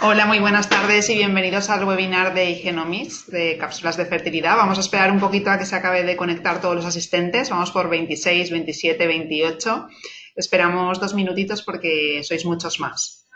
Hola, muy buenas tardes y bienvenidos al webinar de Igenomics de cápsulas de fertilidad. Vamos a esperar un poquito a que se acabe de conectar todos los asistentes. Vamos por 26, 27, 28. Esperamos 2 minutitos porque sois muchos más.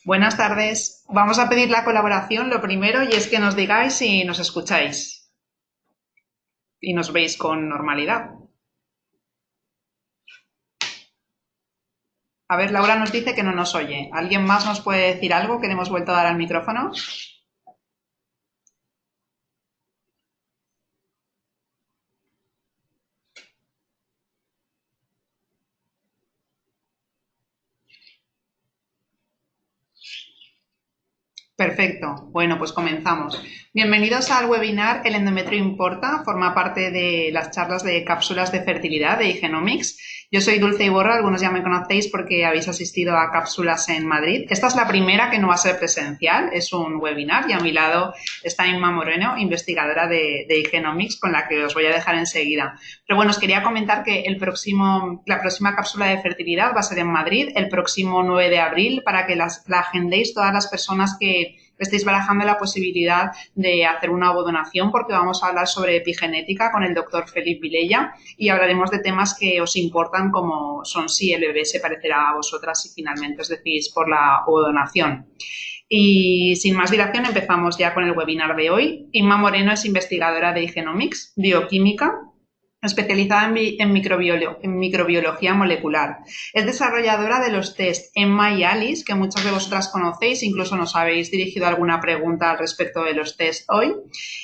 Buenas tardes. Vamos a pedir la colaboración, lo primero, y es que nos digáis si nos escucháis y nos veis con normalidad. A ver, Laura nos dice que no nos oye. ¿Alguien más nos puede decir algo que le hemos vuelto a dar al micrófono? Perfecto. Bueno, pues comenzamos. Bienvenidos al webinar El endometrio importa. Forma parte de las charlas de cápsulas de fertilidad de Igenomics. Yo soy Dulce Iborra, algunos ya me conocéis porque habéis asistido a cápsulas en Madrid. Esta es la primera que no va a ser presencial, es un webinar y a mi lado está Inma Moreno, investigadora de Igenomics, con la que os voy a dejar enseguida. Pero bueno, os quería comentar que la próxima cápsula de fertilidad va a ser en Madrid el próximo 9 de abril para que la agendéis todas las personas que estéis barajando la posibilidad de hacer una ovodonación, porque vamos a hablar sobre epigenética con el doctor Felip Vilella y hablaremos de temas que os importan, como son si el bebé se parecerá a vosotras y finalmente os decís por la ovodonación. Y sin más dilación empezamos ya con el webinar de hoy. Inma Moreno es investigadora de Igenomics, bioquímica, especializada en microbiología molecular. Es desarrolladora de los test Emma y Alice, que muchas de vosotras conocéis, incluso nos habéis dirigido alguna pregunta al respecto de los test hoy.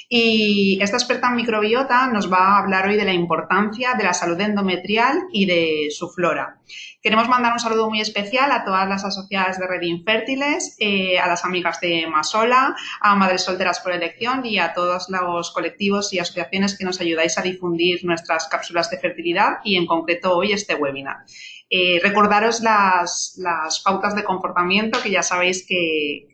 Y esta experta en microbiota nos va a hablar hoy de la importancia de la salud endometrial y de su flora. Queremos mandar un saludo muy especial a todas las asociadas de Red Infértiles, a las amigas de Masola, a Madres Solteras por Elección y a todos los colectivos y asociaciones que nos ayudáis a difundir nuestras cápsulas de fertilidad y en concreto hoy este webinar. Recordaros las pautas de comportamiento, que ya sabéis que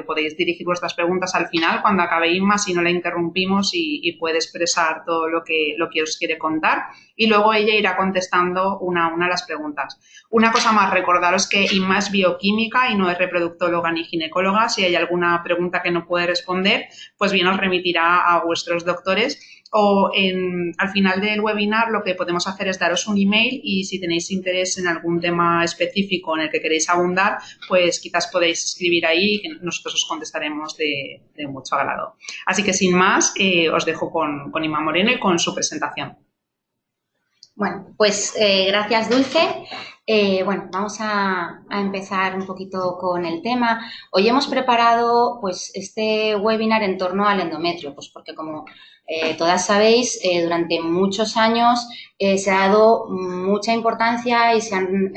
podéis dirigir vuestras preguntas al final cuando acabe Inma, si no la interrumpimos y puede expresar todo lo que os quiere contar y luego ella irá contestando una a las preguntas. Una cosa más, recordaros que Inma es bioquímica y no es reproductóloga ni ginecóloga. Si hay alguna pregunta que no puede responder, pues bien os remitirá a vuestros doctores. O al final del webinar lo que podemos hacer es daros un email y si tenéis interés en algún tema específico en el que queréis abundar, pues quizás podéis escribir ahí y nosotros os contestaremos de mucho agrado. Así que sin más, os dejo con Inma Moreno y con su presentación. Bueno, pues gracias, Dulce. Vamos a empezar un poquito con el tema. Hoy hemos preparado pues este webinar en torno al endometrio, pues porque como todas sabéis, durante muchos años se ha dado mucha importancia y se han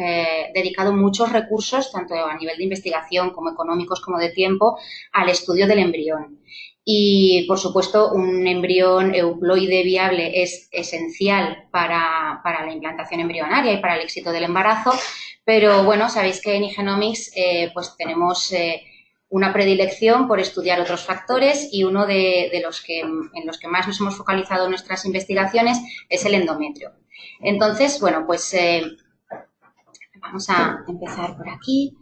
dedicado muchos recursos, tanto a nivel de investigación como económicos como de tiempo, al estudio del embrión. Y, por supuesto, un embrión euploide viable es esencial para la implantación embrionaria y para el éxito del embarazo, pero, bueno, sabéis que en Igenomics pues tenemos una predilección por estudiar otros factores y uno en los que más nos hemos focalizado en nuestras investigaciones es el endometrio. Entonces, bueno, pues vamos a empezar por aquí.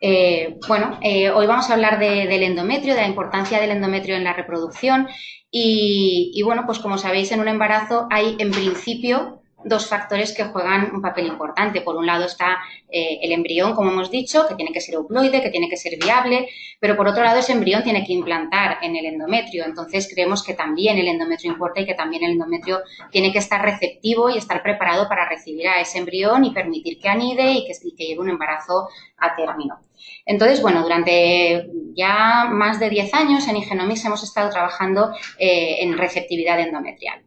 Hoy vamos a hablar del endometrio, de la importancia del endometrio en la reproducción y bueno, pues como sabéis, en un embarazo hay en principio dos factores que juegan un papel importante. Por un lado está el embrión, como hemos dicho, que tiene que ser euploide, que tiene que ser viable, pero por otro lado ese embrión tiene que implantar en el endometrio. Entonces creemos que también el endometrio importa y que también el endometrio tiene que estar receptivo y estar preparado para recibir a ese embrión y permitir que anide y que lleve un embarazo a término. Entonces, bueno, durante ya más de 10 años en Igenomics hemos estado trabajando en receptividad endometrial.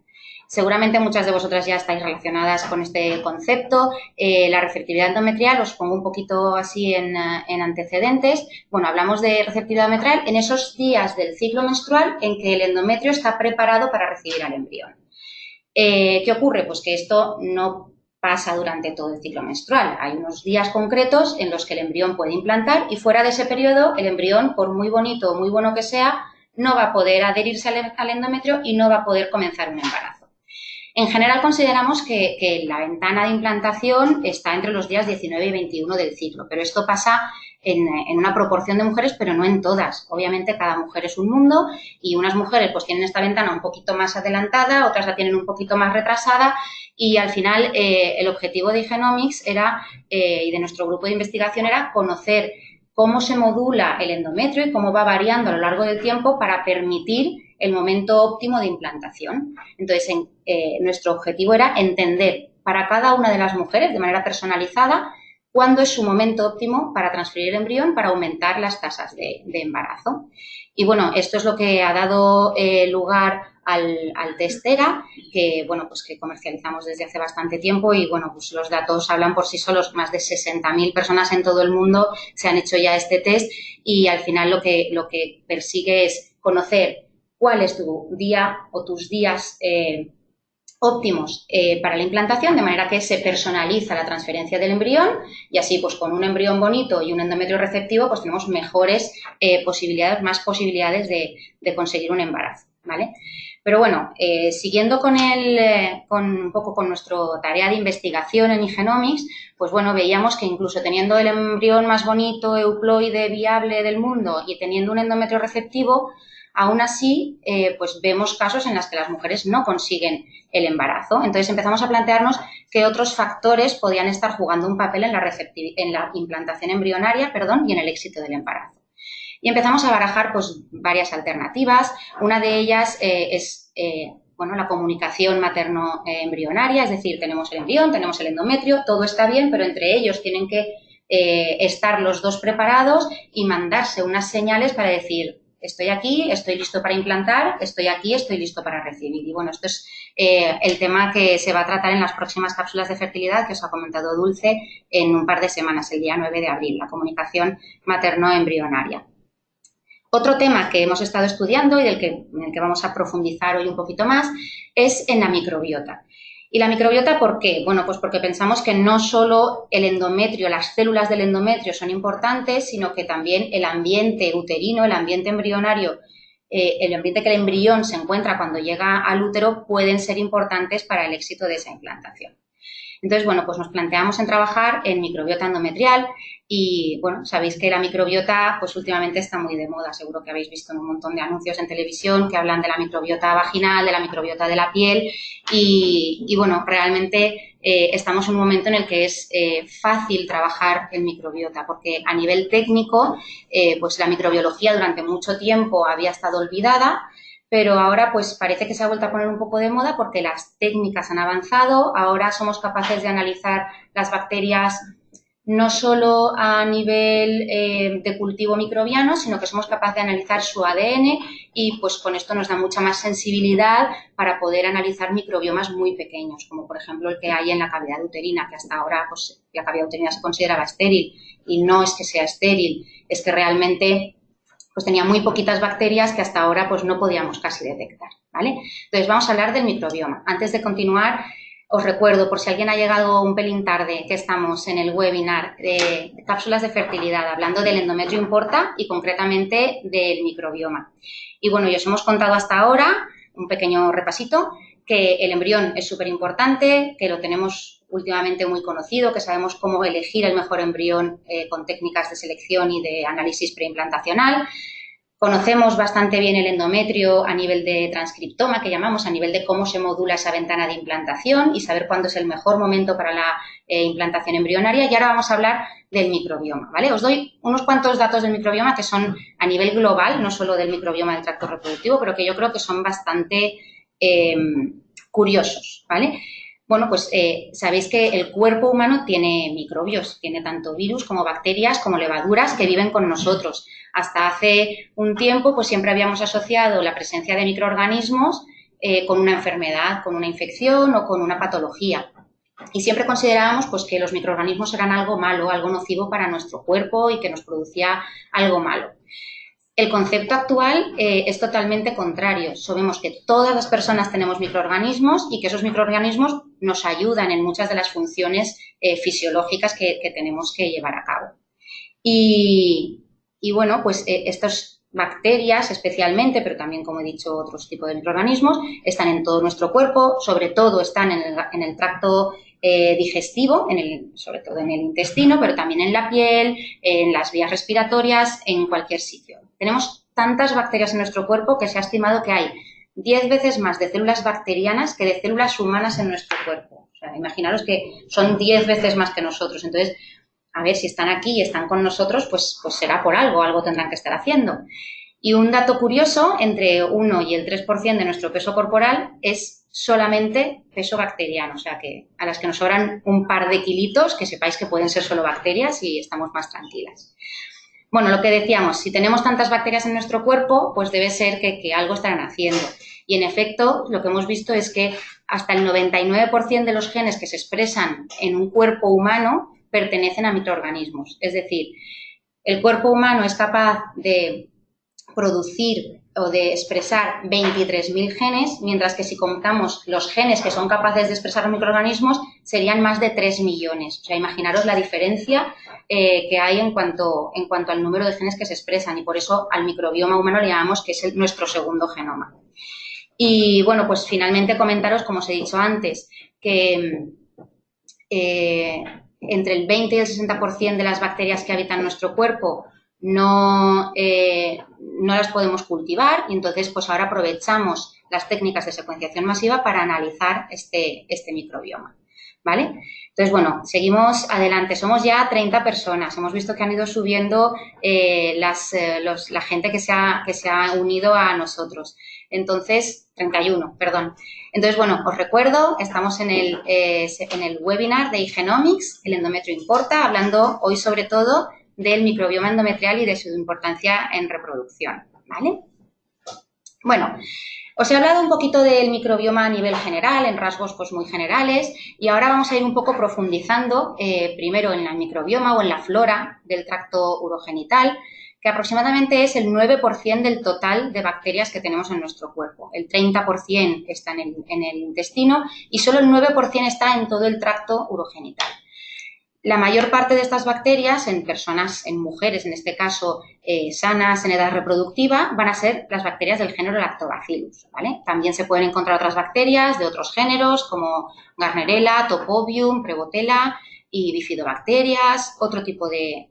Seguramente muchas de vosotras ya estáis relacionadas con este concepto. La receptividad endometrial, os pongo un poquito así en antecedentes. Bueno, hablamos de receptividad endometrial en esos días del ciclo menstrual en que el endometrio está preparado para recibir al embrión. ¿Qué ocurre? Pues que esto no pasa durante todo el ciclo menstrual. Hay unos días concretos en los que el embrión puede implantar y fuera de ese periodo el embrión, por muy bonito o muy bueno que sea, no va a poder adherirse al endometrio y no va a poder comenzar un embarazo. En general consideramos que la ventana de implantación está entre los días 19 y 21 del ciclo, pero esto pasa en una proporción de mujeres, pero no en todas. Obviamente cada mujer es un mundo y unas mujeres pues tienen esta ventana un poquito más adelantada, otras la tienen un poquito más retrasada y al final el objetivo de Igenomics y de nuestro grupo de investigación era conocer cómo se modula el endometrio y cómo va variando a lo largo del tiempo para permitir el momento óptimo de implantación. Entonces, nuestro objetivo era entender para cada una de las mujeres de manera personalizada cuándo es su momento óptimo para transferir el embrión para aumentar las tasas de embarazo. Y bueno, esto es lo que ha dado lugar al test ERA, que bueno, pues que comercializamos desde hace bastante tiempo y bueno, pues los datos hablan por sí solos. Más de 60.000 personas en todo el mundo se han hecho ya este test y al final lo que persigue es conocer cuál es tu día o tus días óptimos para la implantación, de manera que se personaliza la transferencia del embrión y así pues con un embrión bonito y un endometrio receptivo pues tenemos mejores más posibilidades de conseguir un embarazo, ¿vale? Pero bueno, siguiendo un poco con nuestra tarea de investigación en Igenomics, pues bueno, veíamos que incluso teniendo el embrión más bonito, euploide, viable del mundo y teniendo un endometrio receptivo, aún así, pues vemos casos en los que las mujeres no consiguen el embarazo. Entonces empezamos a plantearnos qué otros factores podían estar jugando un papel en la implantación embrionaria, y en el éxito del embarazo. Y empezamos a barajar pues, varias alternativas. Una de ellas es bueno, la comunicación materno-embrionaria, es decir, tenemos el embrión, tenemos el endometrio, todo está bien, pero entre ellos tienen que estar los dos preparados y mandarse unas señales para decir, estoy aquí, estoy listo para implantar, estoy aquí, estoy listo para recibir. Y bueno, esto es el tema que se va a tratar en las próximas cápsulas de fertilidad que os ha comentado Dulce en un par de semanas, el día 9 de abril, la comunicación materno-embrionaria. Otro tema que hemos estado estudiando y en el que vamos a profundizar hoy un poquito más es en la microbiota. ¿Y la microbiota por qué? Bueno, pues porque pensamos que no solo el endometrio, las células del endometrio son importantes, sino que también el ambiente uterino, el ambiente embrionario, el ambiente que el embrión se encuentra cuando llega al útero pueden ser importantes para el éxito de esa implantación. Entonces, bueno, pues nos planteamos en trabajar en microbiota endometrial y, bueno, sabéis que la microbiota, pues últimamente está muy de moda. Seguro que habéis visto un montón de anuncios en televisión que hablan de la microbiota vaginal, de la microbiota de la piel y bueno, realmente estamos en un momento en el que es fácil trabajar en microbiota porque a nivel técnico, pues la microbiología durante mucho tiempo había estado olvidada, pero ahora pues parece que se ha vuelto a poner un poco de moda porque las técnicas han avanzado, ahora somos capaces de analizar las bacterias no solo a nivel de cultivo microbiano, sino que somos capaces de analizar su ADN y pues con esto nos da mucha más sensibilidad para poder analizar microbiomas muy pequeños, como por ejemplo el que hay en la cavidad uterina, que hasta ahora pues la cavidad uterina se consideraba estéril y no es que sea estéril, es que realmente pues tenía muy poquitas bacterias que hasta ahora pues no podíamos casi detectar, ¿vale? Entonces vamos a hablar del microbioma. Antes de continuar, os recuerdo, por si alguien ha llegado un pelín tarde, que estamos en el webinar de cápsulas de fertilidad hablando del endometrio importa y concretamente del microbioma. Y bueno, ya os hemos contado hasta ahora, un pequeño repasito, que el embrión es súper importante, que lo tenemos últimamente muy conocido, que sabemos cómo elegir el mejor embrión con técnicas de selección y de análisis preimplantacional. Conocemos bastante bien el endometrio a nivel de transcriptoma, que llamamos, a nivel de cómo se modula esa ventana de implantación y saber cuándo es el mejor momento para la implantación embrionaria. Y ahora vamos a hablar del microbioma, ¿vale? Os doy unos cuantos datos del microbioma que son a nivel global, no solo del microbioma del tracto reproductivo, pero que yo creo que son bastante curiosos, ¿vale? Bueno, pues sabéis que el cuerpo humano tiene microbios, tiene tanto virus como bacterias como levaduras que viven con nosotros. Hasta hace un tiempo, pues siempre habíamos asociado la presencia de microorganismos con una enfermedad, con una infección o con una patología. Y siempre considerábamos pues, que los microorganismos eran algo malo, algo nocivo para nuestro cuerpo y que nos producía algo malo. El concepto actual es totalmente contrario. Sabemos que todas las personas tenemos microorganismos y que esos microorganismos nos ayudan en muchas de las funciones fisiológicas que tenemos que llevar a cabo. Y bueno, pues estas bacterias especialmente, pero también, como he dicho, otros tipos de microorganismos, están en todo nuestro cuerpo, sobre todo están en el tracto digestivo, sobre todo en el intestino, pero también en la piel, en las vías respiratorias, en cualquier sitio. Tenemos tantas bacterias en nuestro cuerpo que se ha estimado que hay 10 veces más de células bacterianas que de células humanas en nuestro cuerpo. O sea, imaginaros que son 10 veces más que nosotros. Entonces, a ver, si están aquí y están con nosotros, pues será por algo tendrán que estar haciendo. Y un dato curioso, entre 1 y el 3% de nuestro peso corporal es solamente peso bacteriano, o sea que a las que nos sobran un par de kilitos, que sepáis que pueden ser solo bacterias y estamos más tranquilas. Bueno, lo que decíamos, si tenemos tantas bacterias en nuestro cuerpo, pues debe ser que algo estarán haciendo. Y en efecto, lo que hemos visto es que hasta el 99% de los genes que se expresan en un cuerpo humano pertenecen a microorganismos. Es decir, el cuerpo humano es capaz de producir o de expresar 23.000 genes, mientras que si contamos los genes que son capaces de expresar los microorganismos, serían más de 3 millones. O sea, imaginaros la diferencia que hay en cuanto al número de genes que se expresan y por eso al microbioma humano le llamamos que es nuestro segundo genoma. Y bueno, pues finalmente comentaros, como os he dicho antes, que entre el 20 y el 60% de las bacterias que habitan nuestro cuerpo no las podemos cultivar y entonces pues ahora aprovechamos las técnicas de secuenciación masiva para analizar este microbioma. ¿vale? Entonces, bueno, seguimos adelante. Somos ya 30 personas. Hemos visto que han ido subiendo la gente que se ha unido a nosotros. Entonces, 31, perdón. Entonces, bueno, os recuerdo, estamos en el webinar de Igenomics, el endometrio importa, hablando hoy sobre todo del microbioma endometrial y de su importancia en reproducción, ¿vale? Bueno, os he hablado un poquito del microbioma a nivel general, en rasgos pues muy generales, y ahora vamos a ir un poco profundizando primero en el microbioma o en la flora del tracto urogenital, que aproximadamente es el 9% del total de bacterias que tenemos en nuestro cuerpo. El 30% está en el intestino y solo el 9% está en todo el tracto urogenital. La mayor parte de estas bacterias en personas, en mujeres en este caso, sanas en edad reproductiva, van a ser las bacterias del género Lactobacillus, ¿vale? También se pueden encontrar otras bacterias de otros géneros como Gardnerella, Topobium, Prebotella y Bifidobacterias, otro tipo de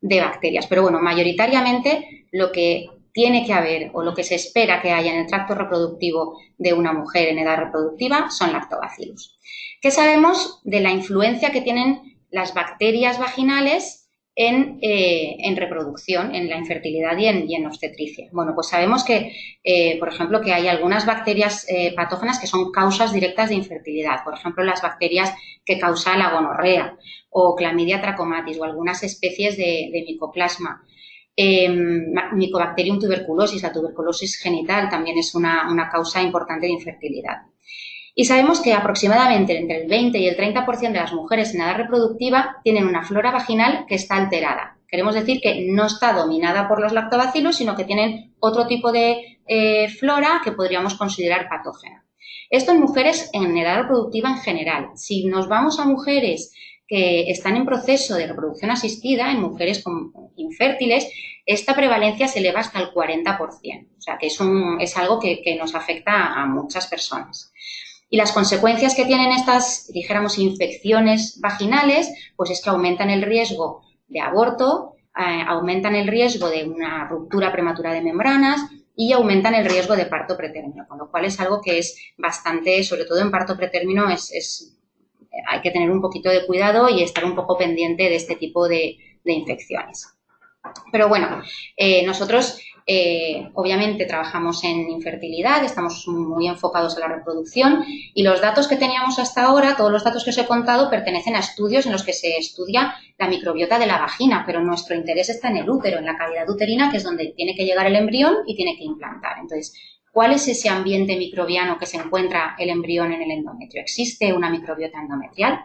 bacterias. Pero bueno, mayoritariamente lo que tiene que haber o lo que se espera que haya en el tracto reproductivo de una mujer en edad reproductiva son Lactobacillus. ¿Qué sabemos de la influencia que tienen las bacterias vaginales en reproducción, en la infertilidad y en obstetricia? Bueno, pues sabemos que, por ejemplo, que hay algunas bacterias patógenas que son causas directas de infertilidad. Por ejemplo, las bacterias que causan la gonorrea o Chlamydia trachomatis o algunas especies de micoplasma. Mycobacterium tuberculosis, la tuberculosis genital también es una causa importante de infertilidad. Y sabemos que aproximadamente entre el 20 y el 30% de las mujeres en edad reproductiva tienen una flora vaginal que está alterada. Queremos decir que no está dominada por los lactobacillus, sino que tienen otro tipo de flora que podríamos considerar patógena. Esto en mujeres en edad reproductiva en general. Si nos vamos a mujeres que están en proceso de reproducción asistida, en mujeres infértiles, esta prevalencia se eleva hasta el 40%. O sea, que es algo que nos afecta a muchas personas. Y las consecuencias que tienen estas, dijéramos, infecciones vaginales, pues es que aumentan el riesgo de aborto, aumentan el riesgo de una ruptura prematura de membranas y aumentan el riesgo de parto pretérmino, con lo cual es algo que es bastante, sobre todo en parto pretérmino, hay que tener un poquito de cuidado y estar un poco pendiente de este tipo de infecciones. Pero bueno, nosotros obviamente trabajamos en infertilidad, estamos muy enfocados en la reproducción y los datos que teníamos hasta ahora, todos los datos que os he contado, pertenecen a estudios en los que se estudia la microbiota de la vagina, pero nuestro interés está en el útero, en la cavidad uterina, que es donde tiene que llegar el embrión y tiene que implantar. Entonces, ¿cuál es ese ambiente microbiano que se encuentra el embrión en el endometrio? ¿Existe una microbiota endometrial?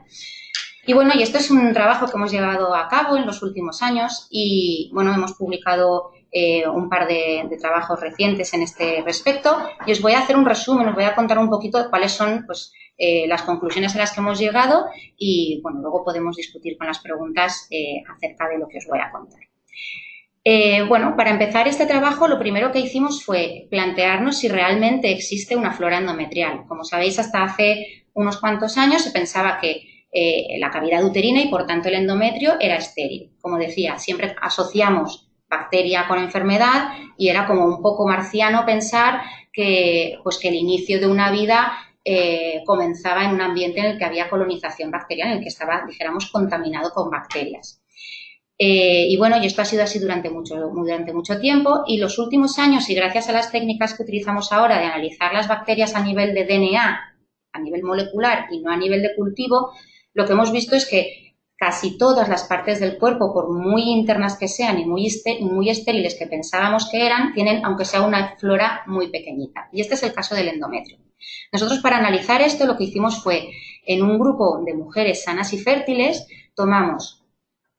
Y bueno, y esto es un trabajo que hemos llevado a cabo en los últimos años y bueno, hemos publicado un par de trabajos recientes en este respecto y os voy a hacer un resumen, os voy a contar un poquito cuáles son pues, las conclusiones a las que hemos llegado y bueno, luego podemos discutir con las preguntas acerca de lo que os voy a contar. Bueno, para empezar este trabajo lo primero que hicimos fue plantearnos si realmente existe una flora endometrial. Como sabéis, hasta hace unos cuantos años se pensaba que la cavidad uterina y por tanto el endometrio era estéril. Como decía, siempre asociamos bacteria con enfermedad y era como un poco marciano pensar que el inicio de una vida comenzaba en un ambiente en el que había colonización bacteriana, en el que estaba, dijéramos, contaminado con bacterias. Y bueno, y esto ha sido así durante mucho tiempo y los últimos años y gracias a las técnicas que utilizamos ahora de analizar las bacterias a nivel de DNA, a nivel molecular y no a nivel de cultivo, lo que hemos visto es que casi todas las partes del cuerpo, por muy internas que sean y muy estériles que pensábamos que eran, tienen, aunque sea una flora muy pequeñita. Y este es el caso del endometrio. Nosotros para analizar esto lo que hicimos fue, en un grupo de mujeres sanas y fértiles, tomamos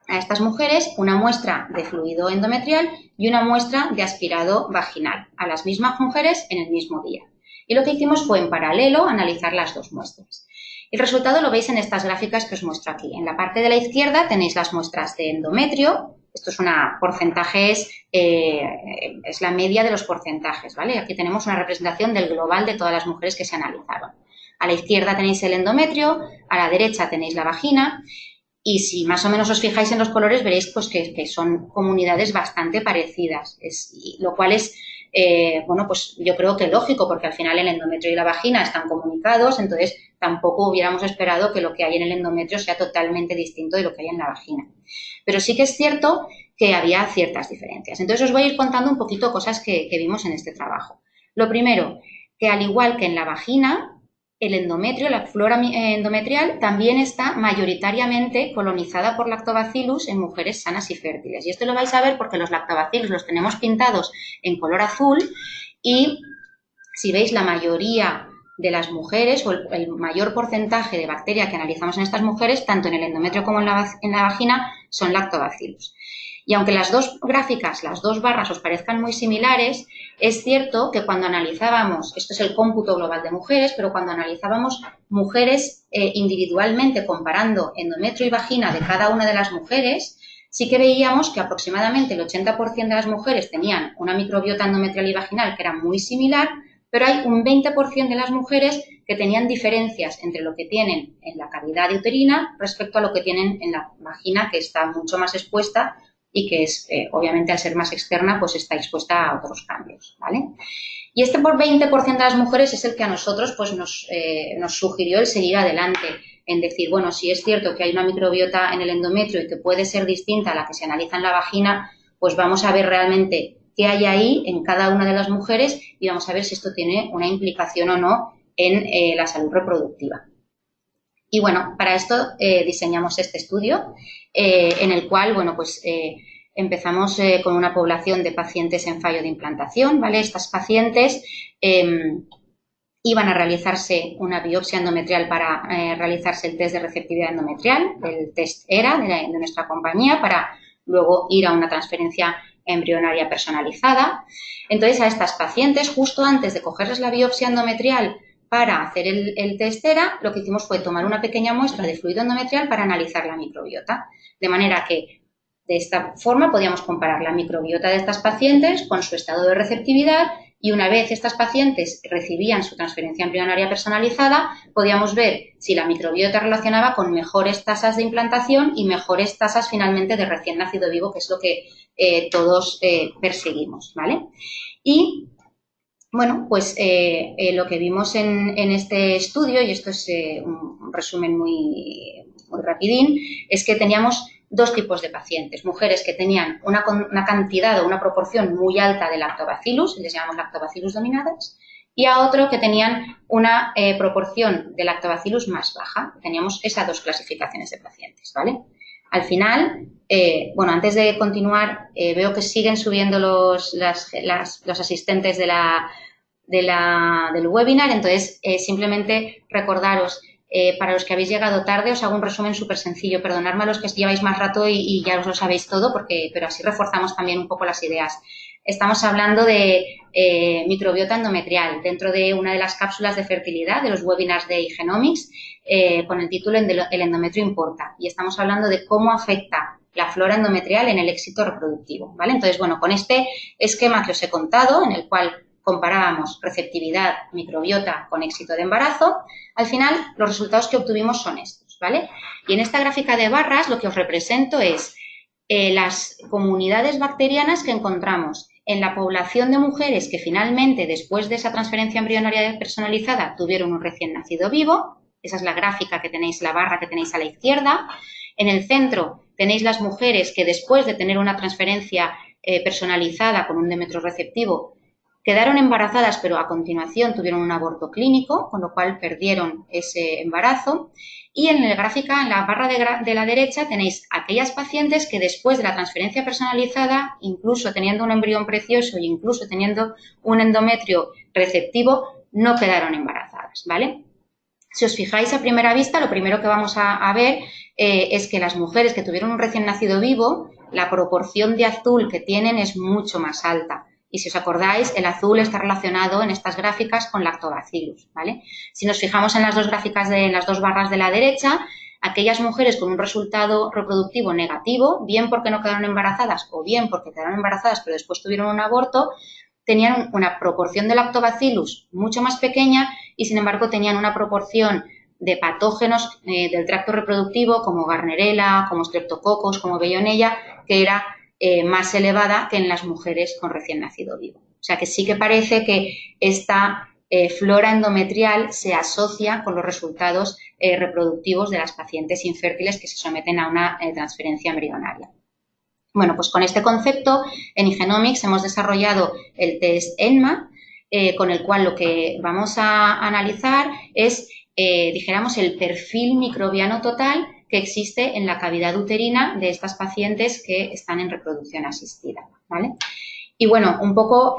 a estas mujeres una muestra de fluido endometrial y una muestra de aspirado vaginal, a las mismas mujeres en el mismo día. Y lo que hicimos fue en paralelo analizar las dos muestras. El resultado lo veis en estas gráficas que os muestro aquí. En la parte de la izquierda tenéis las muestras de endometrio. Esto es es la media de los porcentajes, ¿vale? Aquí tenemos una representación del global de todas las mujeres que se analizaron. A la izquierda tenéis el endometrio, a la derecha tenéis la vagina y si más o menos os fijáis en los colores veréis pues, que son comunidades bastante parecidas, lo cual es bueno, pues yo creo que lógico, porque al final el endometrio y la vagina están comunicados, entonces tampoco hubiéramos esperado que lo que hay en el endometrio sea totalmente distinto de lo que hay en la vagina. Pero sí que es cierto que había ciertas diferencias. Entonces os voy a ir contando un poquito cosas que vimos en este trabajo. Lo primero, que al igual que en la vagina, el endometrio, la flora endometrial, también está mayoritariamente colonizada por lactobacillus en mujeres sanas y fértiles. Y esto lo vais a ver porque los lactobacillus los tenemos pintados en color azul y si veis la mayoría de las mujeres o el mayor porcentaje de bacteria que analizamos en estas mujeres, tanto en el endometrio como en la vagina, son lactobacillus. Y aunque las dos gráficas, las dos barras os parezcan muy similares, es cierto que cuando analizábamos, esto es el cómputo global de mujeres, pero cuando analizábamos mujeres individualmente comparando endometrio y vagina de cada una de las mujeres, sí que veíamos que aproximadamente el 80% de las mujeres tenían una microbiota endometrial y vaginal que era muy similar, pero hay un 20% de las mujeres que tenían diferencias entre lo que tienen en la cavidad uterina respecto a lo que tienen en la vagina, que está mucho más expuesta y que es, obviamente, al ser más externa, pues está expuesta a otros cambios, ¿vale? Y este por 20% de las mujeres es el que a nosotros pues nos sugirió el seguir adelante, en decir, bueno, si es cierto que hay una microbiota en el endometrio y que puede ser distinta a la que se analiza en la vagina, pues vamos a ver realmente qué hay ahí en cada una de las mujeres y vamos a ver si esto tiene una implicación o no en la salud reproductiva. Y bueno, para esto diseñamos este estudio en el cual, bueno, pues empezamos con una población de pacientes en fallo de implantación, ¿vale? Estas pacientes iban a realizarse una biopsia endometrial para realizarse el test de receptividad endometrial, el test ERA de nuestra compañía, para luego ir a una transferencia embrionaria personalizada. Entonces, a estas pacientes, justo antes de cogerles la biopsia endometrial para hacer el test ERA, lo que hicimos fue tomar una pequeña muestra de fluido endometrial para analizar la microbiota. De manera que, de esta forma, podíamos comparar la microbiota de estas pacientes con su estado de receptividad y una vez estas pacientes recibían su transferencia embrionaria personalizada, podíamos ver si la microbiota relacionaba con mejores tasas de implantación y mejores tasas finalmente de recién nacido vivo, que es lo que todos perseguimos, ¿vale? Y bueno, pues lo que vimos en este estudio, y esto es un resumen muy rapidín, es que teníamos dos tipos de pacientes. Mujeres que tenían una cantidad o una proporción muy alta de lactobacillus, les llamamos lactobacillus dominans, y a otro que tenían una proporción de lactobacillus más baja. Teníamos esas dos clasificaciones de pacientes, ¿vale? Al final, bueno, antes de continuar, veo que siguen subiendo los asistentes del webinar, entonces simplemente recordaros, para los que habéis llegado tarde, os hago un resumen súper sencillo. Perdonadme a los que lleváis más rato y ya os lo sabéis todo, pero así reforzamos también un poco las ideas. Estamos hablando de microbiota endometrial dentro de una de las cápsulas de fertilidad de los webinars de iGenomics con el título El endometrio importa. Y estamos hablando de cómo afecta la flora endometrial en el éxito reproductivo, ¿vale? Entonces, bueno, con este esquema que os he contado, en el cual comparábamos receptividad, microbiota con éxito de embarazo, al final los resultados que obtuvimos son estos, ¿vale? Y en esta gráfica de barras lo que os represento es las comunidades bacterianas que encontramos en la población de mujeres que finalmente, después de esa transferencia embrionaria personalizada, tuvieron un recién nacido vivo. Esa es la gráfica que tenéis, la barra que tenéis a la izquierda. En el centro tenéis las mujeres que después de tener una transferencia personalizada con un endometrio receptivo quedaron embarazadas, pero a continuación tuvieron un aborto clínico, con lo cual perdieron ese embarazo. Y en la gráfica, en la barra de la derecha, tenéis aquellas pacientes que después de la transferencia personalizada, incluso teniendo un embrión precioso e incluso teniendo un endometrio receptivo, no quedaron embarazadas, ¿vale? Si os fijáis a primera vista, lo primero que vamos a ver es que las mujeres que tuvieron un recién nacido vivo, la proporción de azul que tienen es mucho más alta. Y si os acordáis, el azul está relacionado en estas gráficas con lactobacillus, ¿vale? Si nos fijamos en las dos gráficas en las dos barras de la derecha, aquellas mujeres con un resultado reproductivo negativo, bien porque no quedaron embarazadas o bien porque quedaron embarazadas pero después tuvieron un aborto, tenían una proporción de lactobacillus mucho más pequeña y, sin embargo, tenían una proporción de patógenos del tracto reproductivo como Gardnerella, como Streptococcus, como Veillonella, que era más elevada que en las mujeres con recién nacido vivo. O sea que sí que parece que esta flora endometrial se asocia con los resultados reproductivos de las pacientes infértiles que se someten a una transferencia embrionaria. Bueno, pues con este concepto en Igenomics hemos desarrollado el test ENMA, con el cual lo que vamos a analizar es, dijéramos, el perfil microbiano total que existe en la cavidad uterina de estas pacientes que están en reproducción asistida, ¿vale? Y bueno, un poco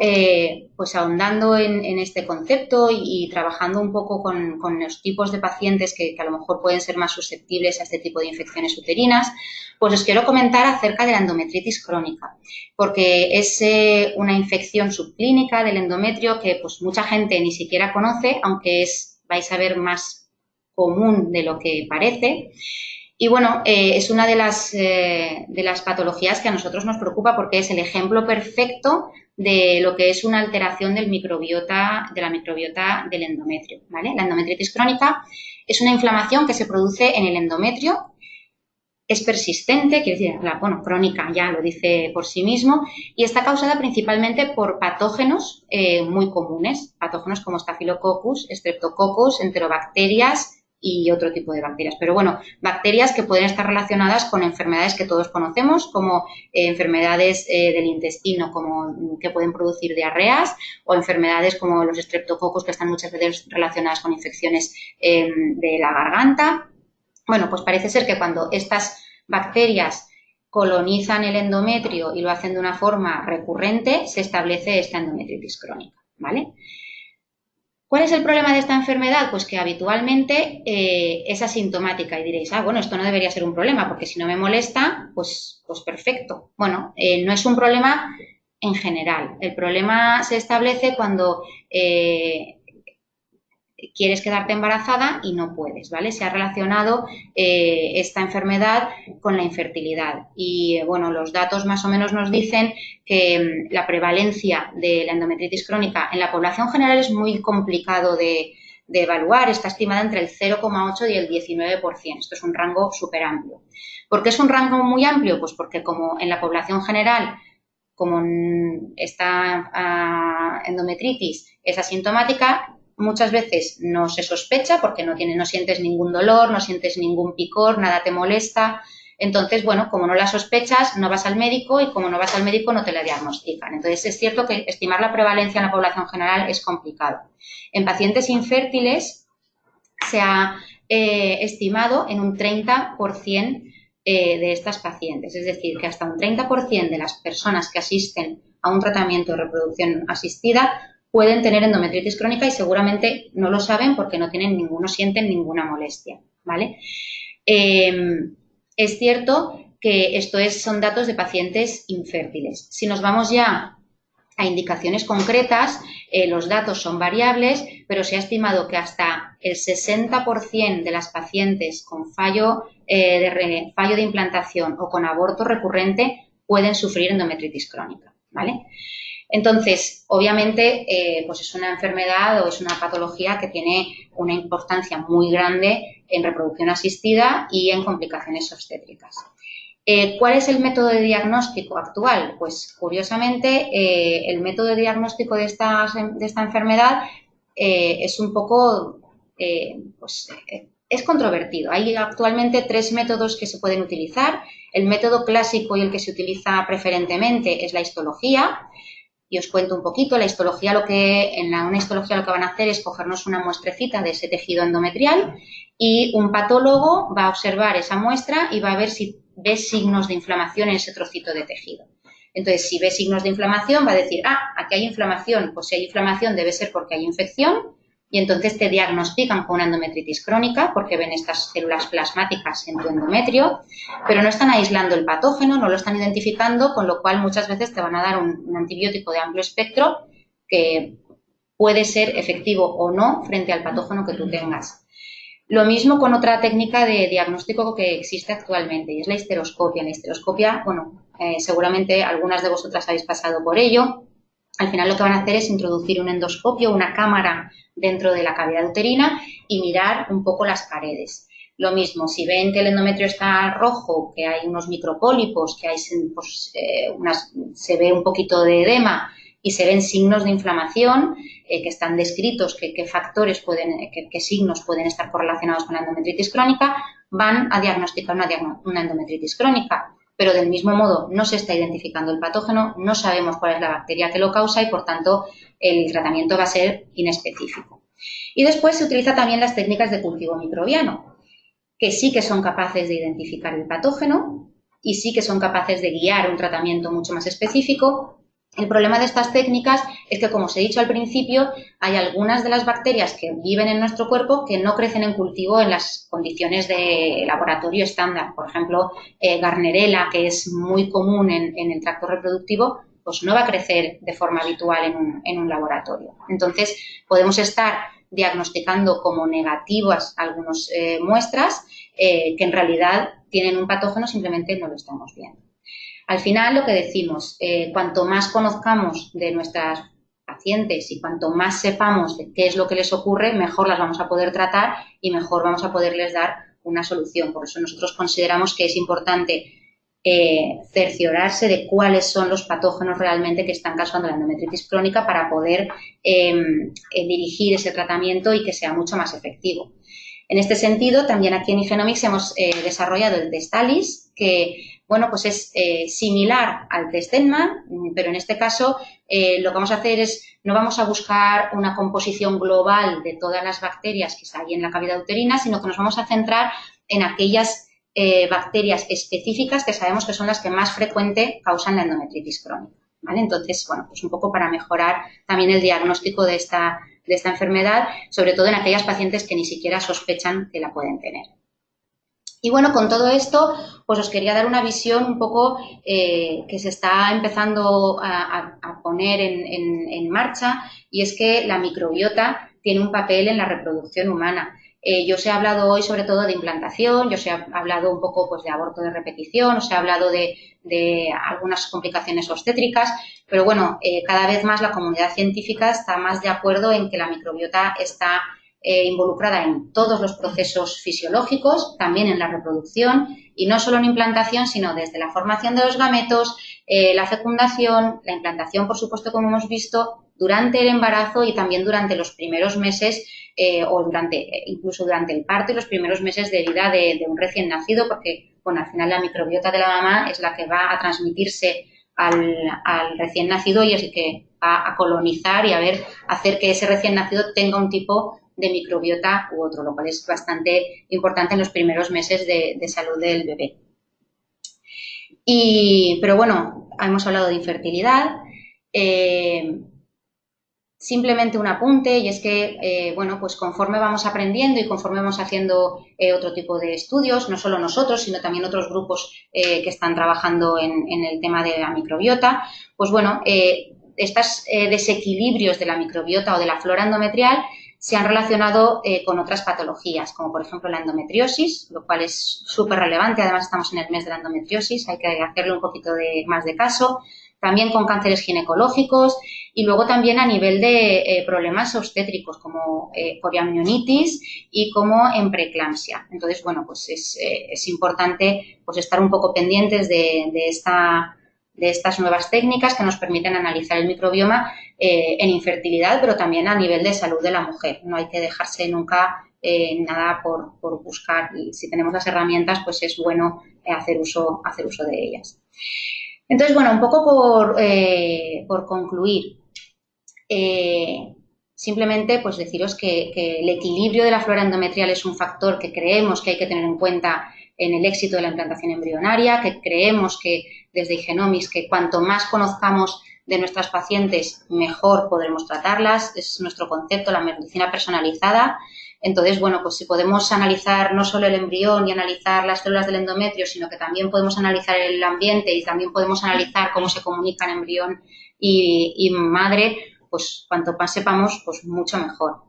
pues ahondando en este concepto y trabajando un poco con los tipos de pacientes que a lo mejor pueden ser más susceptibles a este tipo de infecciones uterinas, pues os quiero comentar acerca de la endometritis crónica, porque es una infección subclínica del endometrio que pues mucha gente ni siquiera conoce, aunque vais a ver, más común de lo que parece. Y bueno, es una de las patologías que a nosotros nos preocupa porque es el ejemplo perfecto de lo que es una alteración de la microbiota del endometrio, ¿vale? La endometritis crónica es una inflamación que se produce en el endometrio, es persistente, quiere decir, crónica ya lo dice por sí mismo, y está causada principalmente por patógenos muy comunes, patógenos como Staphylococcus, Streptococcus, enterobacterias y otro tipo de bacterias. Pero bueno, bacterias que pueden estar relacionadas con enfermedades que todos conocemos, como enfermedades del intestino, que pueden producir diarreas, o enfermedades como los Streptococcus, que están muchas veces relacionadas con infecciones de la garganta. Bueno, pues parece ser que cuando estas bacterias colonizan el endometrio y lo hacen de una forma recurrente, se establece esta endometritis crónica, ¿vale? ¿Cuál es el problema de esta enfermedad? Pues que habitualmente es asintomática y diréis, bueno, esto no debería ser un problema porque si no me molesta, pues perfecto. Bueno, no es un problema en general. El problema se establece cuando quieres quedarte embarazada y no puedes, ¿vale? Se ha relacionado esta enfermedad con la infertilidad y, bueno, los datos más o menos nos dicen que la prevalencia de la endometritis crónica en la población general es muy complicado de evaluar, está estimada entre el 0,8 y el 19%. Esto es un rango súper amplio. ¿Por qué es un rango muy amplio? Pues porque como en la población general, como esta endometritis es asintomática, muchas veces no se sospecha porque no sientes ningún dolor, no sientes ningún picor, nada te molesta. Entonces, bueno, como no la sospechas, no vas al médico y como no vas al médico no te la diagnostican. Entonces, es cierto que estimar la prevalencia en la población general es complicado. En pacientes infértiles se ha estimado en un 30% de estas pacientes. Es decir, que hasta un 30% de las personas que asisten a un tratamiento de reproducción asistida pueden tener endometritis crónica y seguramente no lo saben porque no sienten ninguna molestia, ¿vale? Es cierto que son datos de pacientes infértiles. Si nos vamos ya a indicaciones concretas, los datos son variables, pero se ha estimado que hasta el 60% de las pacientes con fallo de implantación o con aborto recurrente pueden sufrir endometritis crónica, ¿vale? Entonces, obviamente, pues es una enfermedad o es una patología que tiene una importancia muy grande en reproducción asistida y en complicaciones obstétricas. ¿Cuál es el método de diagnóstico actual? Pues, curiosamente, el método de diagnóstico de esta enfermedad es un poco, es controvertido. Hay actualmente 3 métodos que se pueden utilizar. El método clásico y el que se utiliza preferentemente es la histología. Y os cuento un poquito, una histología lo que van a hacer es cogernos una muestrecita de ese tejido endometrial y un patólogo va a observar esa muestra y va a ver si ve signos de inflamación en ese trocito de tejido. Entonces, si ve signos de inflamación, va a decir, aquí hay inflamación, pues si hay inflamación debe ser porque hay infección y entonces te diagnostican con una endometritis crónica porque ven estas células plasmáticas en tu endometrio, pero no están aislando el patógeno, no lo están identificando, con lo cual muchas veces te van a dar un antibiótico de amplio espectro que puede ser efectivo o no frente al patógeno que tú tengas. Lo mismo con otra técnica de diagnóstico que existe actualmente y es la histeroscopia. La histeroscopia, seguramente algunas de vosotras habéis pasado por ello. Al final lo que van a hacer es introducir un endoscopio, una cámara dentro de la cavidad uterina y mirar un poco las paredes. Lo mismo, si ven que el endometrio está rojo, que hay unos micropólipos, que hay se ve un poquito de edema y se ven signos de inflamación que están descritos, qué factores qué signos pueden estar correlacionados con la endometritis crónica, van a diagnosticar una endometritis crónica. Pero del mismo modo no se está identificando el patógeno, no sabemos cuál es la bacteria que lo causa y, por tanto, el tratamiento va a ser inespecífico. Y después se utilizan también las técnicas de cultivo microbiano, que sí que son capaces de identificar el patógeno y sí que son capaces de guiar un tratamiento mucho más específico. El problema de estas técnicas es que, como os he dicho al principio, hay algunas de las bacterias que viven en nuestro cuerpo que no crecen en cultivo en las condiciones de laboratorio estándar. Por ejemplo, Gardnerella, que es muy común en el tracto reproductivo, pues no va a crecer de forma habitual en un laboratorio. Entonces, podemos estar diagnosticando como negativas algunas muestras que en realidad tienen un patógeno, simplemente no lo estamos viendo. Al final, lo que decimos, cuanto más conozcamos de nuestras pacientes y cuanto más sepamos de qué es lo que les ocurre, mejor las vamos a poder tratar y mejor vamos a poderles dar una solución. Por eso nosotros consideramos que es importante cerciorarse de cuáles son los patógenos realmente que están causando la endometritis crónica para poder dirigir ese tratamiento y que sea mucho más efectivo. En este sentido, también aquí en Igenomics hemos desarrollado el test ALICE, que bueno, pues es similar al test ENMAN, pero en este caso lo que vamos a hacer es, no vamos a buscar una composición global de todas las bacterias que hay en la cavidad uterina, sino que nos vamos a centrar en aquellas bacterias específicas que sabemos que son las que más frecuente causan la endometritis crónica, ¿vale? Entonces, bueno, pues un poco para mejorar también el diagnóstico de esta enfermedad, sobre todo en aquellas pacientes que ni siquiera sospechan que la pueden tener. Y bueno, con todo esto, pues os quería dar una visión un poco que se está empezando a poner en marcha, y es que la microbiota tiene un papel en la reproducción humana. Yo os he hablado hoy sobre todo de implantación, yo os he hablado un poco pues de aborto de repetición, os he hablado de algunas complicaciones obstétricas, pero bueno, cada vez más la comunidad científica está más de acuerdo en que la microbiota está involucrada en todos los procesos fisiológicos, también en la reproducción, y no solo en implantación, sino desde la formación de los gametos, la fecundación, la implantación, por supuesto, como hemos visto, durante el embarazo y también durante los primeros meses o incluso durante el parto y los primeros meses de vida de un recién nacido, porque, bueno, al final la microbiota de la mamá es la que va a transmitirse al recién nacido y es el que va a colonizar y hacer que ese recién nacido tenga un tipo de microbiota u otro, lo cual es bastante importante en los primeros meses de salud del bebé. Pero bueno, hemos hablado de infertilidad. Simplemente un apunte, y es que, bueno, pues conforme vamos aprendiendo y conforme vamos haciendo otro tipo de estudios, no solo nosotros, sino también otros grupos que están trabajando en el tema de la microbiota, pues bueno, estos desequilibrios de la microbiota o de la flora endometrial se han relacionado con otras patologías, como por ejemplo la endometriosis, lo cual es súper relevante. Además, estamos en el mes de la endometriosis, hay que hacerle un poquito más de caso. También con cánceres ginecológicos y luego también a nivel de problemas obstétricos como poliamnionitis y como en preeclampsia. Entonces, bueno, pues es importante pues estar un poco pendientes de estas nuevas técnicas que nos permiten analizar el microbioma en infertilidad, pero también a nivel de salud de la mujer. No hay que dejarse nunca nada por buscar, y si tenemos las herramientas, pues es bueno hacer uso de ellas. Entonces, bueno, un poco por concluir, simplemente pues deciros que el equilibrio de la flora endometrial es un factor que creemos que hay que tener en cuenta en el éxito de la implantación embrionaria, que creemos que desde Igenomics que cuanto más conozcamos de nuestras pacientes, mejor podremos tratarlas. Es nuestro concepto, la medicina personalizada. Entonces, bueno, pues si podemos analizar no solo el embrión y analizar las células del endometrio, sino que también podemos analizar el ambiente y también podemos analizar cómo se comunican embrión y madre, pues cuanto más sepamos, pues mucho mejor.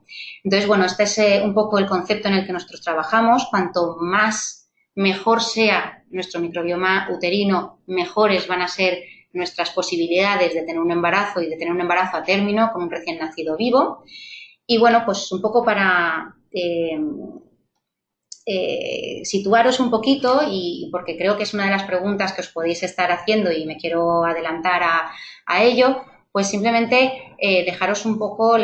Entonces, bueno, este es un poco el concepto en el que nosotros trabajamos. Cuanto más mejor sea nuestro microbioma uterino, mejores van a ser nuestras posibilidades de tener un embarazo y de tener un embarazo a término con un recién nacido vivo. Y bueno, pues un poco para situaros un poquito, y porque creo que es una de las preguntas que os podéis estar haciendo y me quiero adelantar a ello, pues simplemente dejaros un poco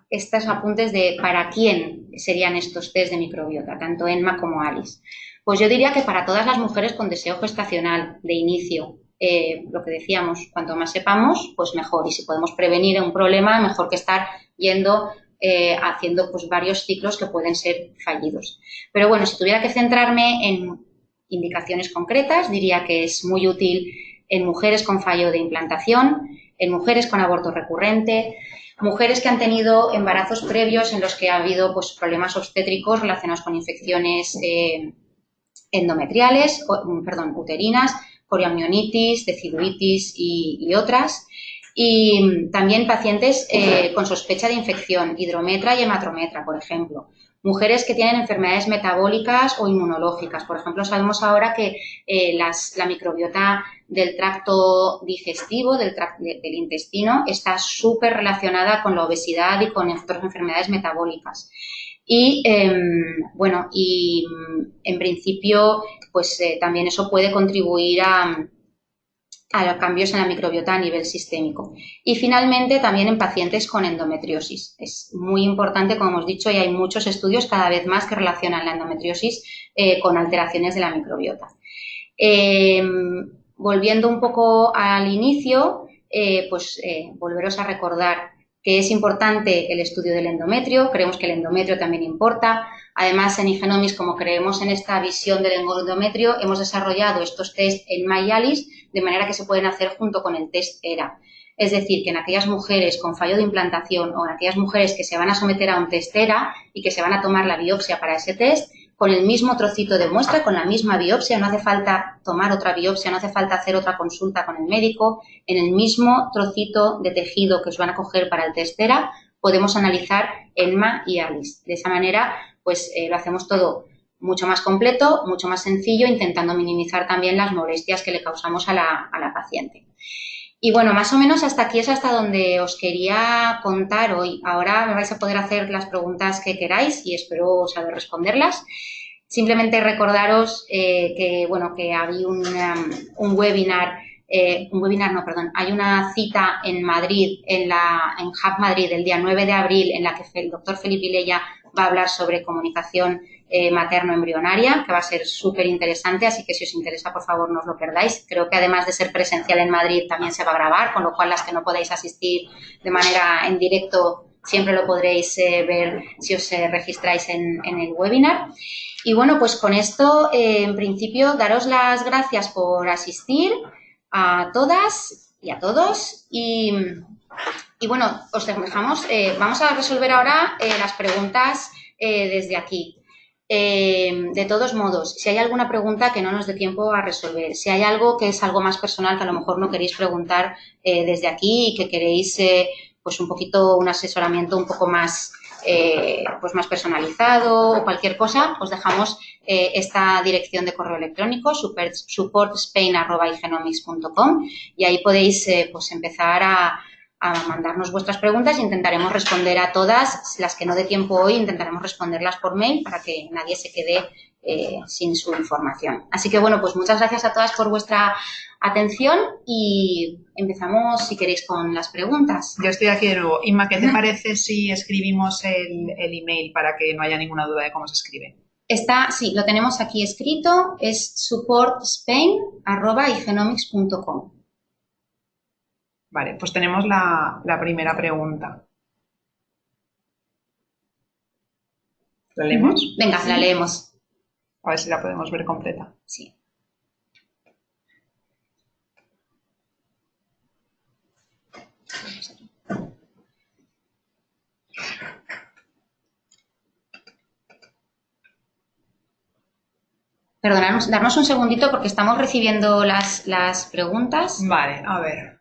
estos apuntes de para quién serían estos test de microbiota, tanto Emma como Alice. Pues yo diría que para todas las mujeres con deseo gestacional de inicio, lo que decíamos, cuanto más sepamos, pues mejor. Y si podemos prevenir un problema, mejor que estar yendo haciendo pues varios ciclos que pueden ser fallidos. Pero bueno, si tuviera que centrarme en indicaciones concretas, diría que es muy útil en mujeres con fallo de implantación, en mujeres con aborto recurrente, mujeres que han tenido embarazos previos en los que ha habido pues, problemas obstétricos relacionados con infecciones endometriales, uterinas, corioamionitis, deciduitis y otras. Y también pacientes con sospecha de infección, hidrometra y hematrometra, por ejemplo. Mujeres que tienen enfermedades metabólicas o inmunológicas. Por ejemplo, sabemos ahora que la microbiota del tracto digestivo, del intestino, está súper relacionada con la obesidad y con otras enfermedades metabólicas. Y, bueno, y en principio, pues también eso puede contribuir a los cambios en la microbiota a nivel sistémico. Y finalmente también en pacientes con endometriosis. Es muy importante, como hemos dicho, y hay muchos estudios cada vez más que relacionan la endometriosis con alteraciones de la microbiota. Volviendo un poco al inicio, volveros a recordar que es importante el estudio del endometrio, creemos que el endometrio también importa. Además, en Igenomics, como creemos en esta visión del endometrio, hemos desarrollado estos test Emma y Alice de manera que se pueden hacer junto con el test ERA. Es decir, que en aquellas mujeres con fallo de implantación o en aquellas mujeres que se van a someter a un test ERA y que se van a tomar la biopsia para ese test, con el mismo trocito de muestra, con la misma biopsia, no hace falta tomar otra biopsia, no hace falta hacer otra consulta con el médico, en el mismo trocito de tejido que os van a coger para el test ERA, podemos analizar Emma y Alice. De esa manera, pues lo hacemos todo mucho más completo, mucho más sencillo, intentando minimizar también las molestias que le causamos a la paciente. Y bueno, más o menos hasta aquí es hasta donde os quería contar hoy. Ahora me vais a poder hacer las preguntas que queráis y espero saber responderlas. Simplemente recordaros que había un webinar, hay una cita en Madrid, en Hub Madrid, el día 9 de abril, en la que el doctor Felipe Ilella va a hablar sobre comunicación materno-embrionaria, que va a ser súper interesante, así que si os interesa, por favor, no os lo perdáis. Creo que además de ser presencial en Madrid, también se va a grabar, con lo cual las que no podáis asistir de manera en directo, siempre lo podréis ver si os registráis en el webinar. Y bueno, pues con esto, en principio, daros las gracias por asistir a todas y a todos y bueno, os dejamos, vamos a resolver ahora las preguntas desde aquí. De todos modos, si hay alguna pregunta que no nos dé tiempo a resolver, si hay algo que es algo más personal que a lo mejor no queréis preguntar desde aquí y que queréis pues un poquito un asesoramiento un poco más pues más personalizado o cualquier cosa, os dejamos esta dirección de correo electrónico supportspain@igenomics.com y ahí podéis pues empezar a mandarnos vuestras preguntas e intentaremos responder a todas. Las que no dé tiempo hoy, intentaremos responderlas por mail para que nadie se quede sin su información. Así que, bueno, pues muchas gracias a todas por vuestra atención y empezamos, si queréis, con las preguntas. Yo estoy aquí de nuevo. Inma, ¿qué te parece si escribimos el email para que no haya ninguna duda de cómo se escribe? Sí, lo tenemos aquí escrito, es supportspain@igenomics.com. Vale, pues tenemos la primera pregunta. ¿La leemos? Venga, sí. La leemos. A ver si la podemos ver completa. Sí. Perdonadnos, darnos un segundito porque estamos recibiendo las preguntas. Vale, a ver.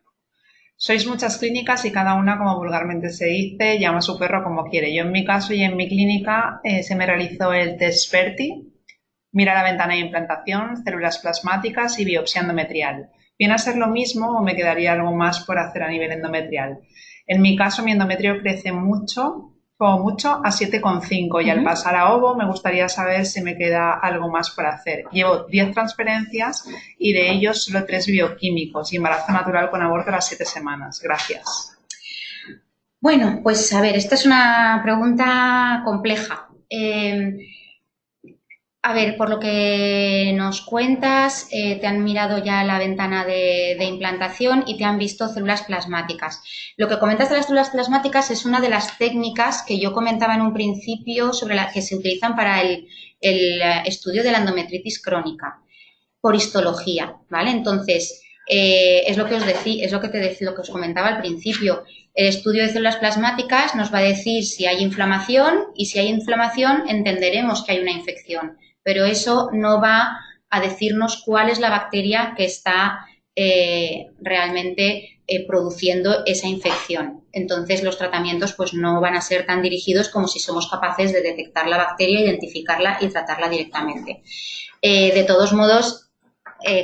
Sois muchas clínicas y cada una, como vulgarmente se dice, llama a su perro como quiere. Yo en mi caso y en mi clínica se me realizó el test Ferti, mira la ventana de implantación, células plasmáticas y biopsia endometrial. ¿Viene a ser lo mismo o me quedaría algo más por hacer a nivel endometrial? En mi caso, mi endometrio crece mucho como mucho a 7,5 y al pasar a ovo me gustaría saber si me queda algo más por hacer. Llevo 10 transferencias y de ellos solo 3 bioquímicos y embarazo natural con aborto a las 7 semanas. Gracias. Bueno, pues a ver, esta es una pregunta compleja. A ver, por lo que nos cuentas, te han mirado ya la ventana de implantación y te han visto células plasmáticas. Lo que comentas de las células plasmáticas es una de las técnicas que yo comentaba en un principio sobre las que se utilizan para el estudio de la endometritis crónica por histología, ¿vale? Entonces, es lo que os decía, es lo que os comentaba al principio. El estudio de células plasmáticas nos va a decir si hay inflamación y si hay inflamación entenderemos que hay una infección. Pero eso no va a decirnos cuál es la bacteria que está realmente produciendo esa infección. Entonces, los tratamientos pues no van a ser tan dirigidos como si somos capaces de detectar la bacteria, identificarla y tratarla directamente. De todos modos,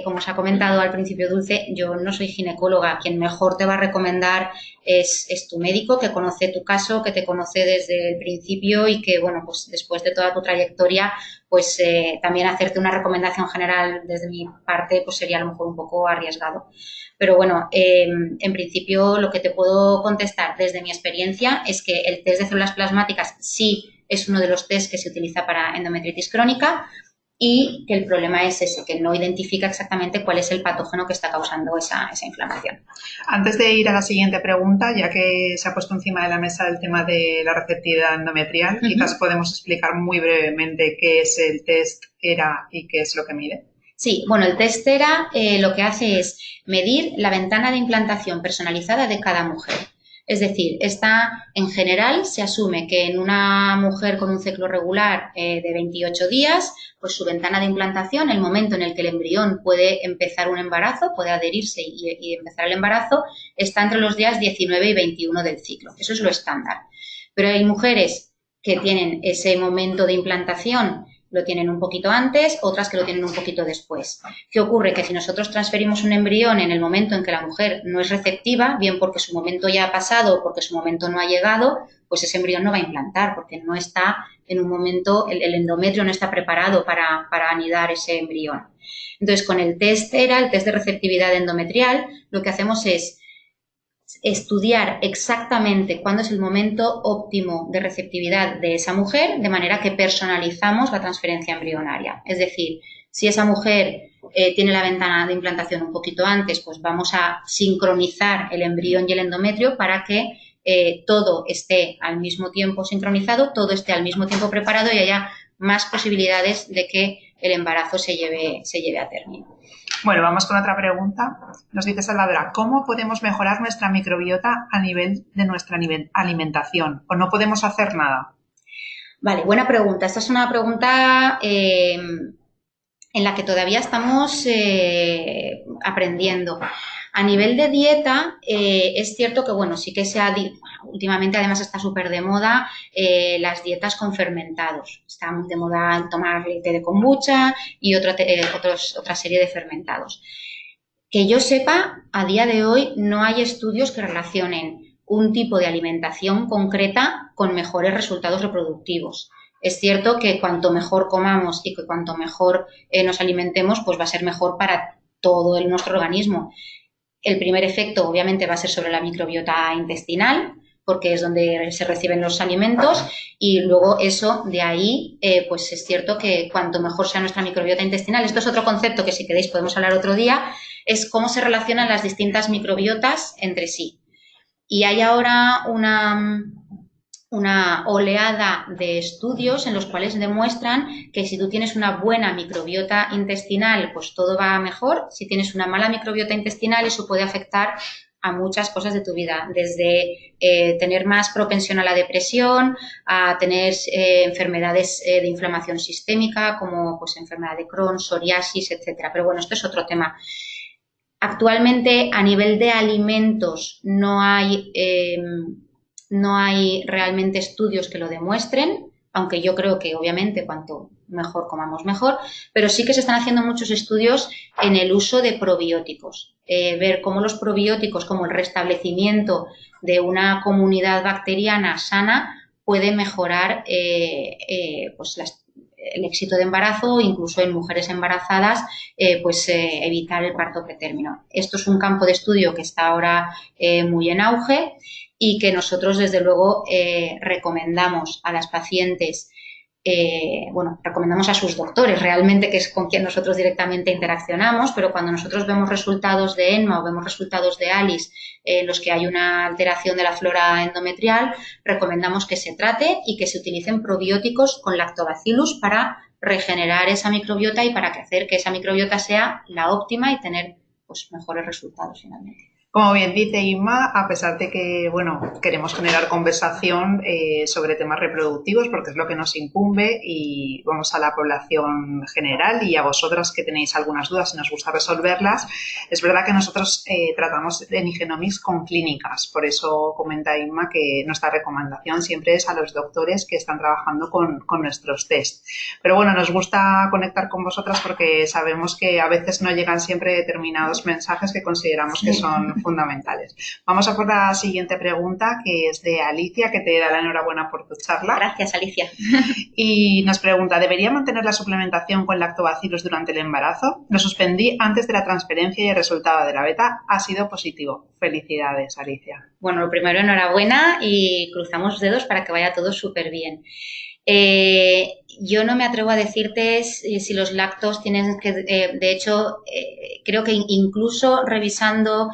como os ha comentado al principio Dulce, yo no soy ginecóloga. Quien mejor te va a recomendar es tu médico, que conoce tu caso, que te conoce desde el principio y que, bueno, pues después de toda tu trayectoria, pues también hacerte una recomendación general desde mi parte, pues sería a lo mejor un poco arriesgado. Pero bueno, en principio lo que te puedo contestar desde mi experiencia es que el test de células plasmáticas sí es uno de los test que se utiliza para endometritis crónica, y que el problema es ese, que no identifica exactamente cuál es el patógeno que está causando esa inflamación. Antes de ir a la siguiente pregunta, ya que se ha puesto encima de la mesa el tema de la receptividad endometrial, quizás podemos explicar muy brevemente qué es el test ERA y qué es lo que mide. Sí, bueno, el test ERA lo que hace es medir la ventana de implantación personalizada de cada mujer. Es decir, en general se asume que en una mujer con un ciclo regular de 28 días, pues su ventana de implantación, el momento en el que el embrión puede empezar un embarazo, puede adherirse y empezar el embarazo, está entre los días 19 y 21 del ciclo. Eso es lo estándar. Pero hay mujeres que tienen ese momento de implantación, lo tienen un poquito antes, otras que lo tienen un poquito después. ¿Qué ocurre? Que si nosotros transferimos un embrión en el momento en que la mujer no es receptiva, bien porque su momento ya ha pasado o porque su momento no ha llegado, pues ese embrión no va a implantar porque no está en un momento, el endometrio no está preparado para anidar ese embrión. Entonces, con el test ERA, el test de receptividad endometrial, lo que hacemos es estudiar exactamente cuándo es el momento óptimo de receptividad de esa mujer, de manera que personalizamos la transferencia embrionaria. Es decir, si esa mujer tiene la ventana de implantación un poquito antes, pues vamos a sincronizar el embrión y el endometrio para que todo esté al mismo tiempo sincronizado, todo esté al mismo tiempo preparado y haya más posibilidades de que el embarazo se lleve a término. Bueno, vamos con otra pregunta. Nos dice Salvadora, ¿cómo podemos mejorar nuestra microbiota a nivel de nuestra alimentación? ¿O no podemos hacer nada? Vale, buena pregunta. Esta es una pregunta en la que todavía estamos aprendiendo. A nivel de dieta, es cierto que, bueno, sí que últimamente además está súper de moda las dietas con fermentados. Está muy de moda tomar té de kombucha y otra serie de fermentados. Que yo sepa, a día de hoy no hay estudios que relacionen un tipo de alimentación concreta con mejores resultados reproductivos. Es cierto que cuanto mejor comamos y que cuanto mejor nos alimentemos, pues va a ser mejor para todo nuestro organismo. El primer efecto, obviamente, va a ser sobre la microbiota intestinal, porque es donde se reciben los alimentos, y luego eso, de ahí, pues es cierto que cuanto mejor sea nuestra microbiota intestinal, esto es otro concepto que si queréis podemos hablar otro día, es cómo se relacionan las distintas microbiotas entre sí. Y hay ahora una oleada de estudios en los cuales demuestran que si tú tienes una buena microbiota intestinal, pues todo va mejor. Si tienes una mala microbiota intestinal, eso puede afectar a muchas cosas de tu vida, desde tener más propensión a la depresión, a tener enfermedades de inflamación sistémica, como pues enfermedad de Crohn, psoriasis, etcétera. Pero bueno, esto es otro tema. Actualmente, a nivel de alimentos, no hay realmente estudios que lo demuestren, aunque yo creo que obviamente cuanto mejor comamos mejor, pero sí que se están haciendo muchos estudios en el uso de probióticos, ver cómo los probióticos, como el restablecimiento de una comunidad bacteriana sana, puede mejorar pues el éxito de embarazo, incluso en mujeres embarazadas, evitar el parto pretérmino. Esto es un campo de estudio que está ahora muy en auge y que nosotros, desde luego, recomendamos a las pacientes, recomendamos a sus doctores realmente, que es con quien nosotros directamente interaccionamos, pero cuando nosotros vemos resultados de ENMA o vemos resultados de ALICE en los que hay una alteración de la flora endometrial, recomendamos que se trate y que se utilicen probióticos con lactobacillus para regenerar esa microbiota y para hacer que esa microbiota sea la óptima y tener pues mejores resultados finalmente. Como bien dice Inma, a pesar de que, queremos generar conversación sobre temas reproductivos porque es lo que nos incumbe y vamos a la población general y a vosotras que tenéis algunas dudas y nos gusta resolverlas, es verdad que nosotros tratamos en Igenomics con clínicas, por eso comenta Inma que nuestra recomendación siempre es a los doctores que están trabajando con nuestros test. Pero bueno, nos gusta conectar con vosotras porque sabemos que a veces no llegan siempre determinados mensajes que consideramos que son fundamentales. Vamos a por la siguiente pregunta, que es de Alicia, que te da la enhorabuena por tu charla. Gracias, Alicia. Y nos pregunta, ¿debería mantener la suplementación con lactobacillus durante el embarazo? Lo suspendí antes de la transferencia y el resultado de la beta ha sido positivo. Felicidades, Alicia. Bueno, lo primero, enhorabuena y cruzamos dedos para que vaya todo súper bien. Yo no me atrevo a decirte si los lácteos tienen que, de hecho, creo que incluso revisando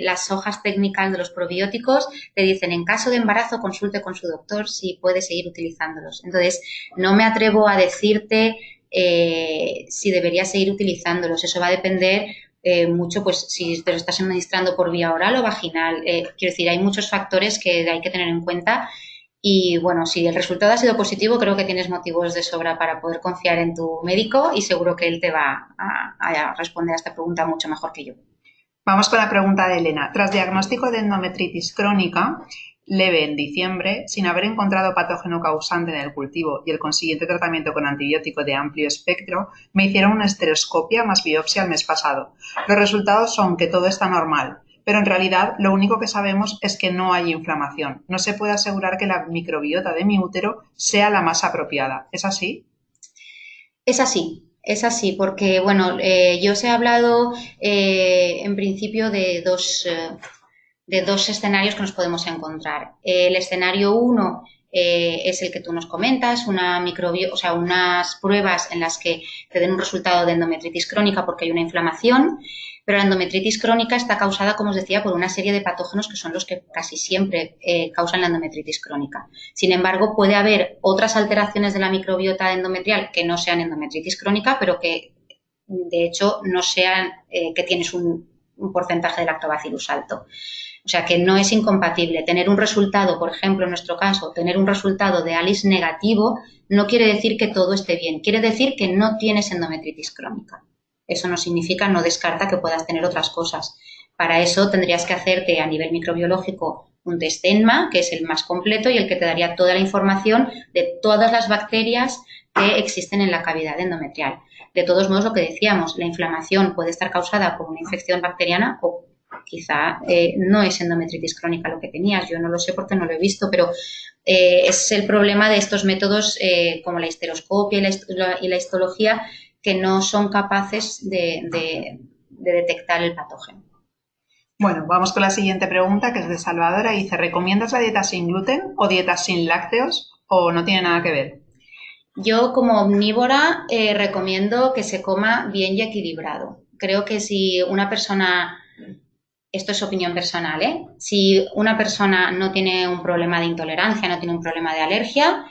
las hojas técnicas de los probióticos, te dicen en caso de embarazo consulte con su doctor si puede seguir utilizándolos. Entonces, no me atrevo a decirte si debería seguir utilizándolos. Eso va a depender mucho, pues, si te lo estás administrando por vía oral o vaginal. Quiero decir, hay muchos factores que hay que tener en cuenta. Y bueno, si el resultado ha sido positivo, creo que tienes motivos de sobra para poder confiar en tu médico y seguro que él te va a responder a esta pregunta mucho mejor que yo. Vamos con la pregunta de Elena. Tras diagnóstico de endometritis crónica leve en diciembre, sin haber encontrado patógeno causante en el cultivo y el consiguiente tratamiento con antibiótico de amplio espectro, me hicieron una estereoscopia más biopsia el mes pasado. Los resultados son que todo está normal, pero en realidad lo único que sabemos es que no hay inflamación. No se puede asegurar que la microbiota de mi útero sea la más apropiada. ¿Es así? Es así, porque, bueno, yo os he hablado en principio de dos escenarios que nos podemos encontrar. El escenario 1 es el que tú nos comentas, unas pruebas en las que te den un resultado de endometritis crónica porque hay una inflamación. Pero la endometritis crónica está causada, como os decía, por una serie de patógenos que son los que casi siempre causan la endometritis crónica. Sin embargo, puede haber otras alteraciones de la microbiota endometrial que no sean endometritis crónica, pero que de hecho no sean que tienes un porcentaje de lactobacillus alto. O sea que no es incompatible. Tener un resultado, por ejemplo, en nuestro caso, tener un resultado de ALICE negativo no quiere decir que todo esté bien. Quiere decir que no tienes endometritis crónica. Eso no significa, no descarta que puedas tener otras cosas. Para eso tendrías que hacerte a nivel microbiológico un test ENMA, que es el más completo y el que te daría toda la información de todas las bacterias que existen en la cavidad endometrial. De todos modos, lo que decíamos, la inflamación puede estar causada por una infección bacteriana o quizá no es endometritis crónica lo que tenías. Yo no lo sé porque no lo he visto, pero es el problema de estos métodos como la histeroscopia y la histología, que no son capaces de detectar el patógeno. Bueno, vamos con la siguiente pregunta, que es de Salvadora. Dice, ¿recomiendas la dieta sin gluten o dieta sin lácteos o no tiene nada que ver? Yo, como omnívora, recomiendo que se coma bien y equilibrado. Creo que si una persona, esto es opinión personal, si una persona no tiene un problema de intolerancia, no tiene un problema de alergia,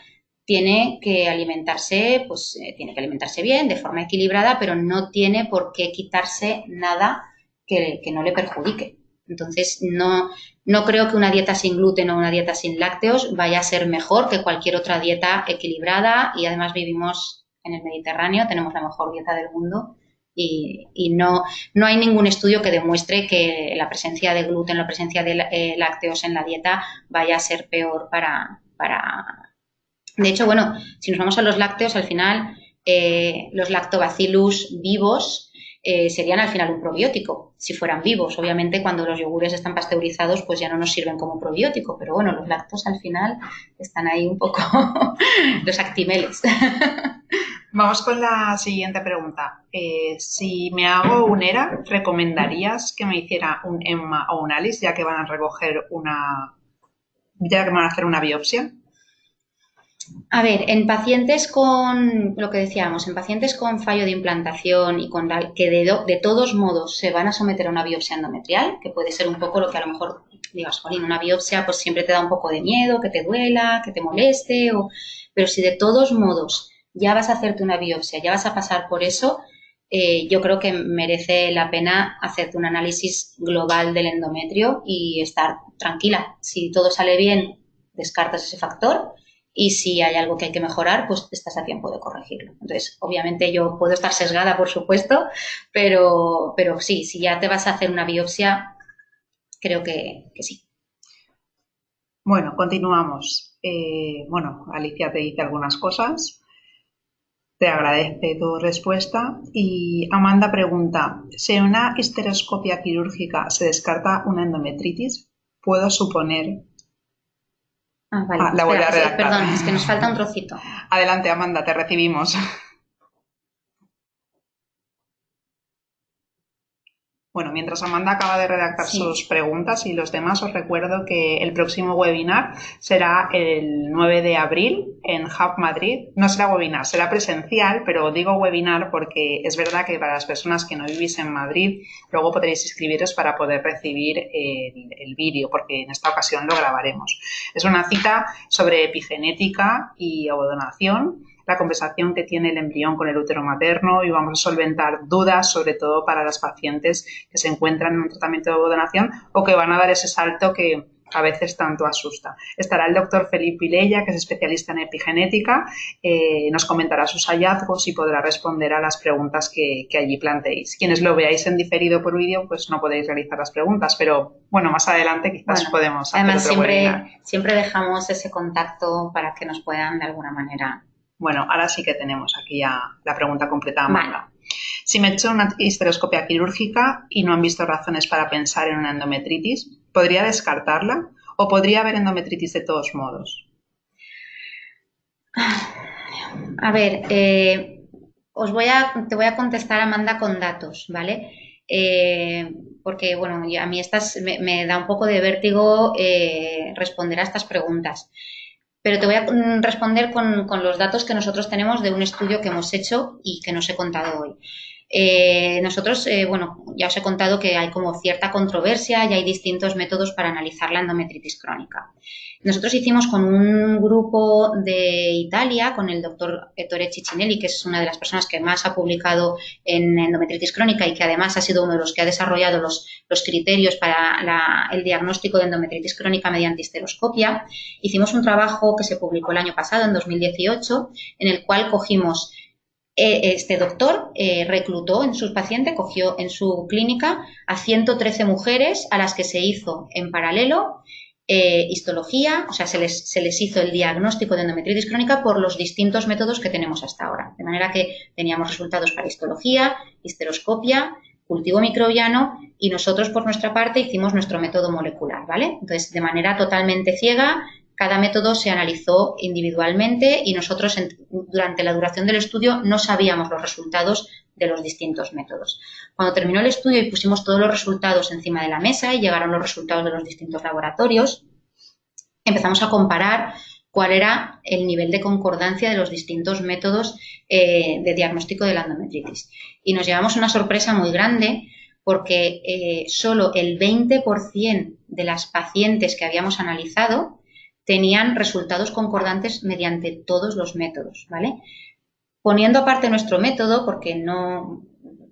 tiene que alimentarse bien, de forma equilibrada, pero no tiene por qué quitarse nada que no le perjudique. Entonces, no creo que una dieta sin gluten o una dieta sin lácteos vaya a ser mejor que cualquier otra dieta equilibrada, y además vivimos en el Mediterráneo, tenemos la mejor dieta del mundo y no hay ningún estudio que demuestre que la presencia de gluten, la presencia de lácteos en la dieta vaya a ser peor para... De hecho, bueno, si nos vamos a los lácteos, al final los lactobacillus vivos serían al final un probiótico, si fueran vivos. Obviamente, cuando los yogures están pasteurizados, pues ya no nos sirven como probiótico, pero bueno, los lácteos al final están ahí un poco los actimeles. Vamos con la siguiente pregunta. Si me hago un ERA, ¿recomendarías que me hiciera un EMMA o un ALICE, ya que van a hacer una biopsia? A ver, en pacientes con, lo que decíamos, en pacientes con fallo de implantación y que de todos modos se van a someter a una biopsia endometrial, que puede ser un poco lo que a lo mejor digas, Jolín, una biopsia pues siempre te da un poco de miedo, que te duela, que te moleste, pero si de todos modos ya vas a hacerte una biopsia, ya vas a pasar por eso, yo creo que merece la pena hacerte un análisis global del endometrio y estar tranquila. Si todo sale bien, descartas ese factor. Y si hay algo que hay que mejorar, pues estás a tiempo de corregirlo. Entonces, obviamente yo puedo estar sesgada, por supuesto, pero sí, si ya te vas a hacer una biopsia, creo que sí. Bueno, continuamos. Alicia te dice algunas cosas. Te agradece tu respuesta. Y Amanda pregunta, si en una histeroscopia quirúrgica se descarta una endometritis, ¿puedo suponer? Vale, la voy a redactar. Perdón, es que nos falta un trocito. Adelante, Amanda, te recibimos. Bueno, mientras Amanda acaba de redactar sus preguntas y los demás, os recuerdo que el próximo webinar será el 9 de abril en Hub Madrid. No será webinar, será presencial, pero digo webinar porque es verdad que para las personas que no vivís en Madrid, luego podréis inscribiros para poder recibir el vídeo, porque en esta ocasión lo grabaremos. Es una cita sobre epigenética y ovodonación, la conversación que tiene el embrión con el útero materno, y vamos a solventar dudas, sobre todo para las pacientes que se encuentran en un tratamiento de ovodonación o que van a dar ese salto que a veces tanto asusta. Estará el doctor Felipe Vilella, que es especialista en epigenética, nos comentará sus hallazgos y podrá responder a las preguntas que allí planteéis. Quienes lo veáis en diferido por vídeo, pues no podéis realizar las preguntas, pero bueno, más adelante quizás podemos hacer además otro webinar. Siempre dejamos ese contacto para que nos puedan de alguna manera. Bueno, ahora sí que tenemos aquí ya la pregunta completada, Amanda. Si me he hecho una histeroscopia quirúrgica y no han visto razones para pensar en una endometritis, ¿podría descartarla o podría haber endometritis de todos modos? A ver, te voy a contestar, Amanda, con datos, ¿vale? Porque, bueno, a mí me da un poco de vértigo responder a estas preguntas. Pero te voy a responder con los datos que nosotros tenemos de un estudio que hemos hecho y que nos he contado hoy. Nosotros, ya os he contado que hay como cierta controversia y hay distintos métodos para analizar la endometritis crónica. Nosotros hicimos con un grupo de Italia, con el doctor Ettore Ciccinelli, que es una de las personas que más ha publicado en endometritis crónica y que además ha sido uno de los que ha desarrollado los criterios para el diagnóstico de endometritis crónica mediante histeroscopia. Hicimos un trabajo que se publicó el año pasado, en 2018, en el cual cogimos este doctor reclutó en sus pacientes, cogió en su clínica a 113 mujeres a las que se hizo en paralelo histología, o sea, se les hizo el diagnóstico de endometritis crónica por los distintos métodos que tenemos hasta ahora. De manera que teníamos resultados para histología, histeroscopia, cultivo microbiano y nosotros por nuestra parte hicimos nuestro método molecular, ¿vale? Entonces, de manera totalmente ciega, cada método se analizó individualmente y nosotros durante la duración del estudio no sabíamos los resultados de los distintos métodos. Cuando terminó el estudio y pusimos todos los resultados encima de la mesa y llegaron los resultados de los distintos laboratorios, empezamos a comparar cuál era el nivel de concordancia de los distintos métodos de diagnóstico de la endometritis. Y nos llevamos una sorpresa muy grande porque solo el 20% de las pacientes que habíamos analizado tenían resultados concordantes mediante todos los métodos, ¿vale? Poniendo aparte nuestro método, porque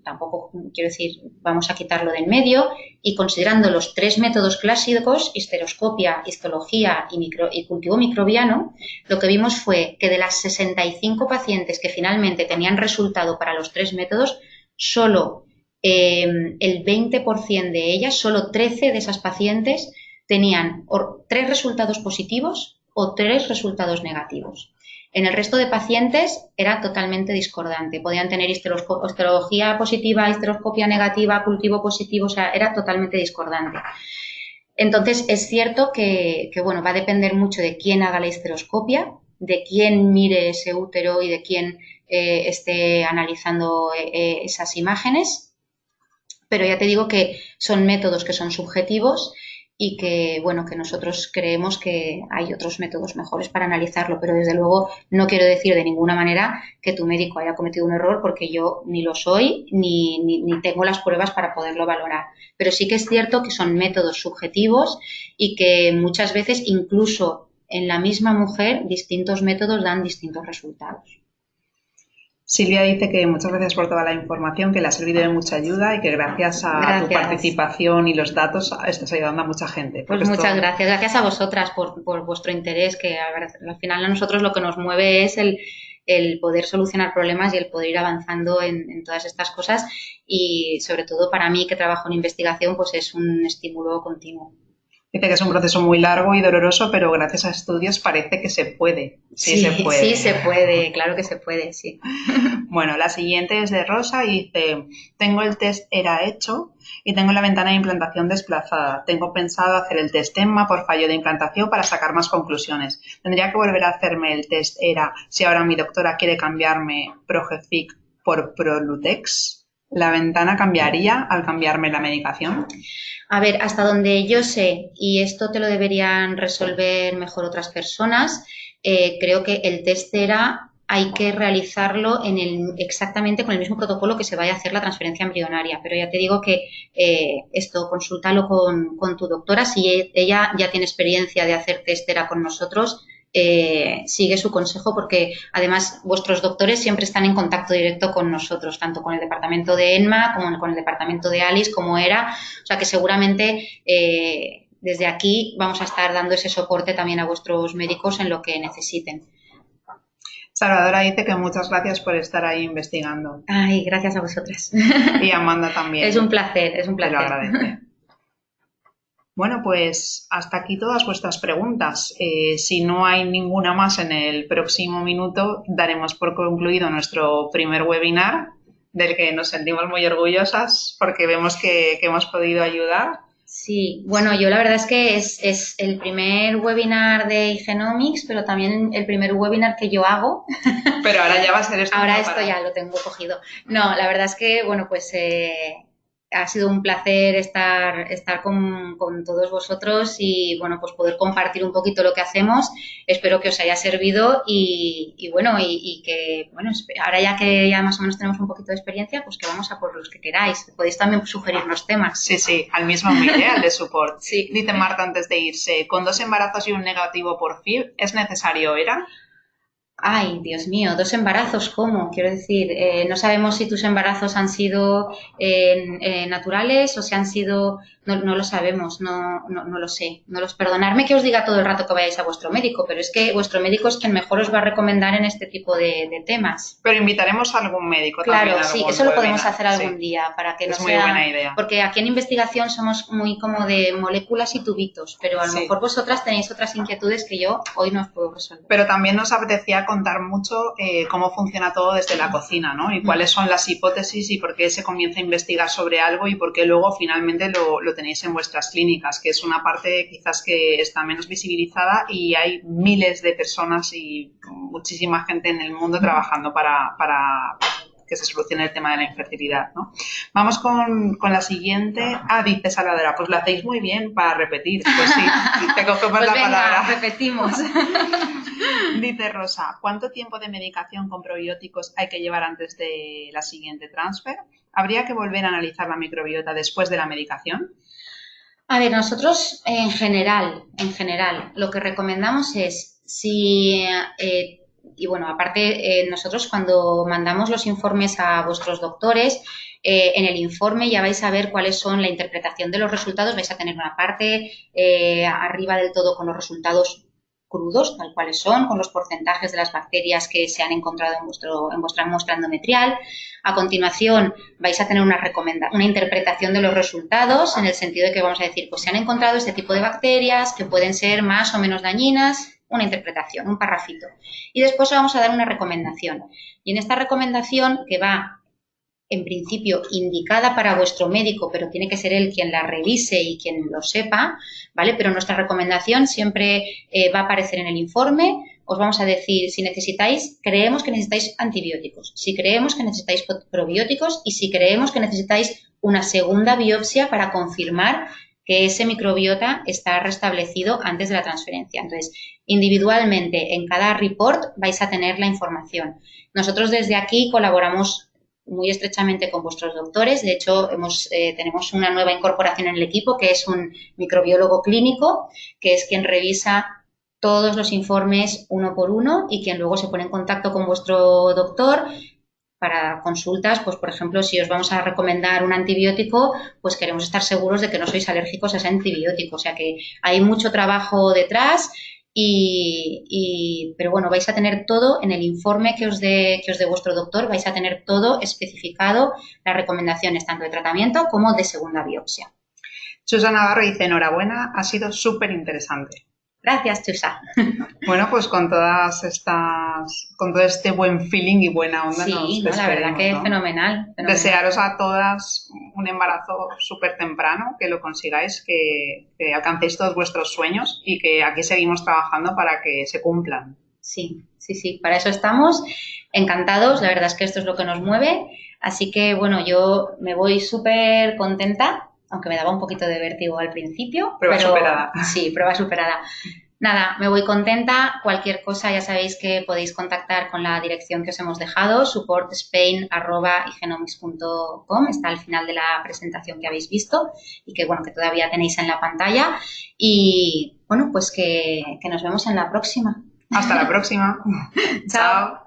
tampoco quiero decir, vamos a quitarlo del medio, y considerando los 3 métodos clásicos, histeroscopia, histología y cultivo microbiano, lo que vimos fue que de las 65 pacientes que finalmente tenían resultado para los 3 métodos, solo el 20% de ellas, solo 13 de esas pacientes tenían 3 resultados positivos o 3 resultados negativos. En el resto de pacientes era totalmente discordante. Podían tener histerología positiva, histeroscopia negativa, cultivo positivo, o sea, era totalmente discordante. Entonces, es cierto que bueno, va a depender mucho de quién haga la histeroscopia, de quién mire ese útero y de quién esté analizando esas imágenes, pero ya te digo que son métodos que son subjetivos y que, bueno, que nosotros creemos que hay otros métodos mejores para analizarlo, pero desde luego no quiero decir de ninguna manera que tu médico haya cometido un error, porque yo ni lo soy ni tengo las pruebas para poderlo valorar. Pero sí que es cierto que son métodos subjetivos y que muchas veces incluso en la misma mujer distintos métodos dan distintos resultados. Silvia dice que muchas gracias por toda la información, que le ha servido de mucha ayuda y que gracias a tu participación y los datos estás ayudando a mucha gente. Pues muchas gracias. Gracias a vosotras por vuestro interés, que al final a nosotros lo que nos mueve es el poder solucionar problemas y el poder ir avanzando en todas estas cosas, y sobre todo para mí, que trabajo en investigación, pues es un estímulo continuo. Dice que es un proceso muy largo y doloroso, pero gracias a estudios parece que se puede. Sí, se puede. Sí, se puede, claro que se puede, sí. Bueno, la siguiente es de Rosa y dice: tengo el test ERA hecho y tengo la ventana de implantación desplazada. Tengo pensado hacer el test EMMA por fallo de implantación para sacar más conclusiones. ¿Tendría que volver a hacerme el test ERA si ahora mi doctora quiere cambiarme Progefic por Prolutex? ¿La ventana cambiaría al cambiarme la medicación? A ver, hasta donde yo sé, y esto te lo deberían resolver mejor otras personas, creo que el test ERA hay que realizarlo exactamente con el mismo protocolo que se vaya a hacer la transferencia embrionaria. Pero ya te digo que esto consúltalo con tu doctora. Si ella ya tiene experiencia de hacer test ERA con nosotros, sigue su consejo, porque además vuestros doctores siempre están en contacto directo con nosotros, tanto con el departamento de ENMA como con el departamento de ALIS, como ERA, o sea que seguramente desde aquí vamos a estar dando ese soporte también a vuestros médicos en lo que necesiten. Salvadora dice que muchas gracias por estar ahí investigando. Ay, gracias a vosotras. Y Amanda también. Es un placer, es un placer. Te lo agradece. Bueno, pues hasta aquí todas vuestras preguntas. Si no hay ninguna más en el próximo minuto, daremos por concluido nuestro primer webinar, del que nos sentimos muy orgullosas porque vemos que hemos podido ayudar. Sí, bueno, yo la verdad es que es el primer webinar de Igenomics, pero también el primer webinar que yo hago. Pero ahora ya va a ser esto. Ahora esto ya lo tengo cogido. No, la verdad es que, bueno, pues ha sido un placer estar con todos vosotros y, bueno, pues poder compartir un poquito lo que hacemos. Espero que os haya servido y bueno, y que, bueno, ahora ya que ya más o menos tenemos un poquito de experiencia, pues que vamos a por los que queráis. Podéis también sugerirnos temas. Sí, al mismo mail, al de support. Sí. Dice Marta antes de irse: con 2 embarazos y un negativo por FIV, ¿es necesario ERA? Ay, Dios mío, 2 embarazos, ¿cómo? Quiero decir, no sabemos si tus embarazos han sido naturales o si han sido... No lo sabemos, no lo sé. Perdonadme que os diga todo el rato que vayáis a vuestro médico, pero es que vuestro médico es quien mejor os va a recomendar en este tipo de temas. Pero invitaremos a algún médico también. Claro, sí, eso lo podemos hacer algún día, para que no sea... Es muy buena idea. Porque aquí en investigación somos muy como de moléculas y tubitos, pero a lo mejor vosotras tenéis otras inquietudes que yo hoy no os puedo resolver. Pero también nos apetecía contar mucho cómo funciona todo desde la cocina, ¿no? Y cuáles son las hipótesis y por qué se comienza a investigar sobre algo y por qué luego finalmente lo tenéis en vuestras clínicas, que es una parte quizás que está menos visibilizada y hay miles de personas y muchísima gente en el mundo trabajando para que se solucione el tema de la infertilidad, ¿no? Vamos con la siguiente. Dice Salvadora, pues lo hacéis muy bien para repetir. Pues sí, te cogemos pues la venga, palabra. Repetimos. Dice Rosa, ¿cuánto tiempo de medicación con probióticos hay que llevar antes de la siguiente transfer? ¿Habría que volver a analizar la microbiota después de la medicación? A ver, nosotros en general, lo que recomendamos es y bueno, aparte nosotros cuando mandamos los informes a vuestros doctores, en el informe ya vais a ver cuáles son la interpretación de los resultados. Vais a tener una parte arriba del todo con los resultados crudos, tal cuales son, con los porcentajes de las bacterias que se han encontrado en vuestra muestra endometrial. A continuación vais a tener una interpretación de los resultados, en el sentido de que vamos a decir, pues se han encontrado este tipo de bacterias que pueden ser más o menos dañinas una interpretación, un parrafito. Y después le vamos a dar una recomendación. Y en esta recomendación, que va en principio indicada para vuestro médico, pero tiene que ser él quien la revise y quien lo sepa, ¿vale? Pero nuestra recomendación siempre va a aparecer en el informe. Os vamos a decir si creemos que necesitáis antibióticos, si creemos que necesitáis probióticos y si creemos que necesitáis una segunda biopsia para confirmar que ese microbiota está restablecido antes de la transferencia. Entonces, individualmente en cada report vais a tener la información. Nosotros desde aquí colaboramos muy estrechamente con vuestros doctores. De hecho, tenemos una nueva incorporación en el equipo que es un microbiólogo clínico, que es quien revisa todos los informes uno por uno y quien luego se pone en contacto con vuestro doctor para consultas. Pues, por ejemplo, si os vamos a recomendar un antibiótico, pues queremos estar seguros de que no sois alérgicos a ese antibiótico. O sea que hay mucho trabajo detrás. Pero bueno, vais a tener todo en el informe que os dé vuestro doctor, vais a tener todo especificado, las recomendaciones tanto de tratamiento como de segunda biopsia. Chusa Navarro dice, enhorabuena, ha sido súper interesante. Gracias, Chusa. Bueno, pues con todo este buen feeling y buena onda sí, nos despedimos, la verdad que ¿no? fenomenal. Desearos a todas un embarazo súper temprano, que lo consigáis, que alcancéis todos vuestros sueños y que aquí seguimos trabajando para que se cumplan. Sí, para eso estamos. Encantados, la verdad es que esto es lo que nos mueve. Así que, bueno, yo me voy súper contenta, aunque me daba un poquito de vértigo al principio. Prueba superada. Sí, prueba superada. Nada, me voy contenta. Cualquier cosa ya sabéis que podéis contactar con la dirección que os hemos dejado, supportspain@igenomics.com, está al final de la presentación que habéis visto y que, bueno, que todavía tenéis en la pantalla. Y, bueno, pues que nos vemos en la próxima. Hasta la próxima. Chao.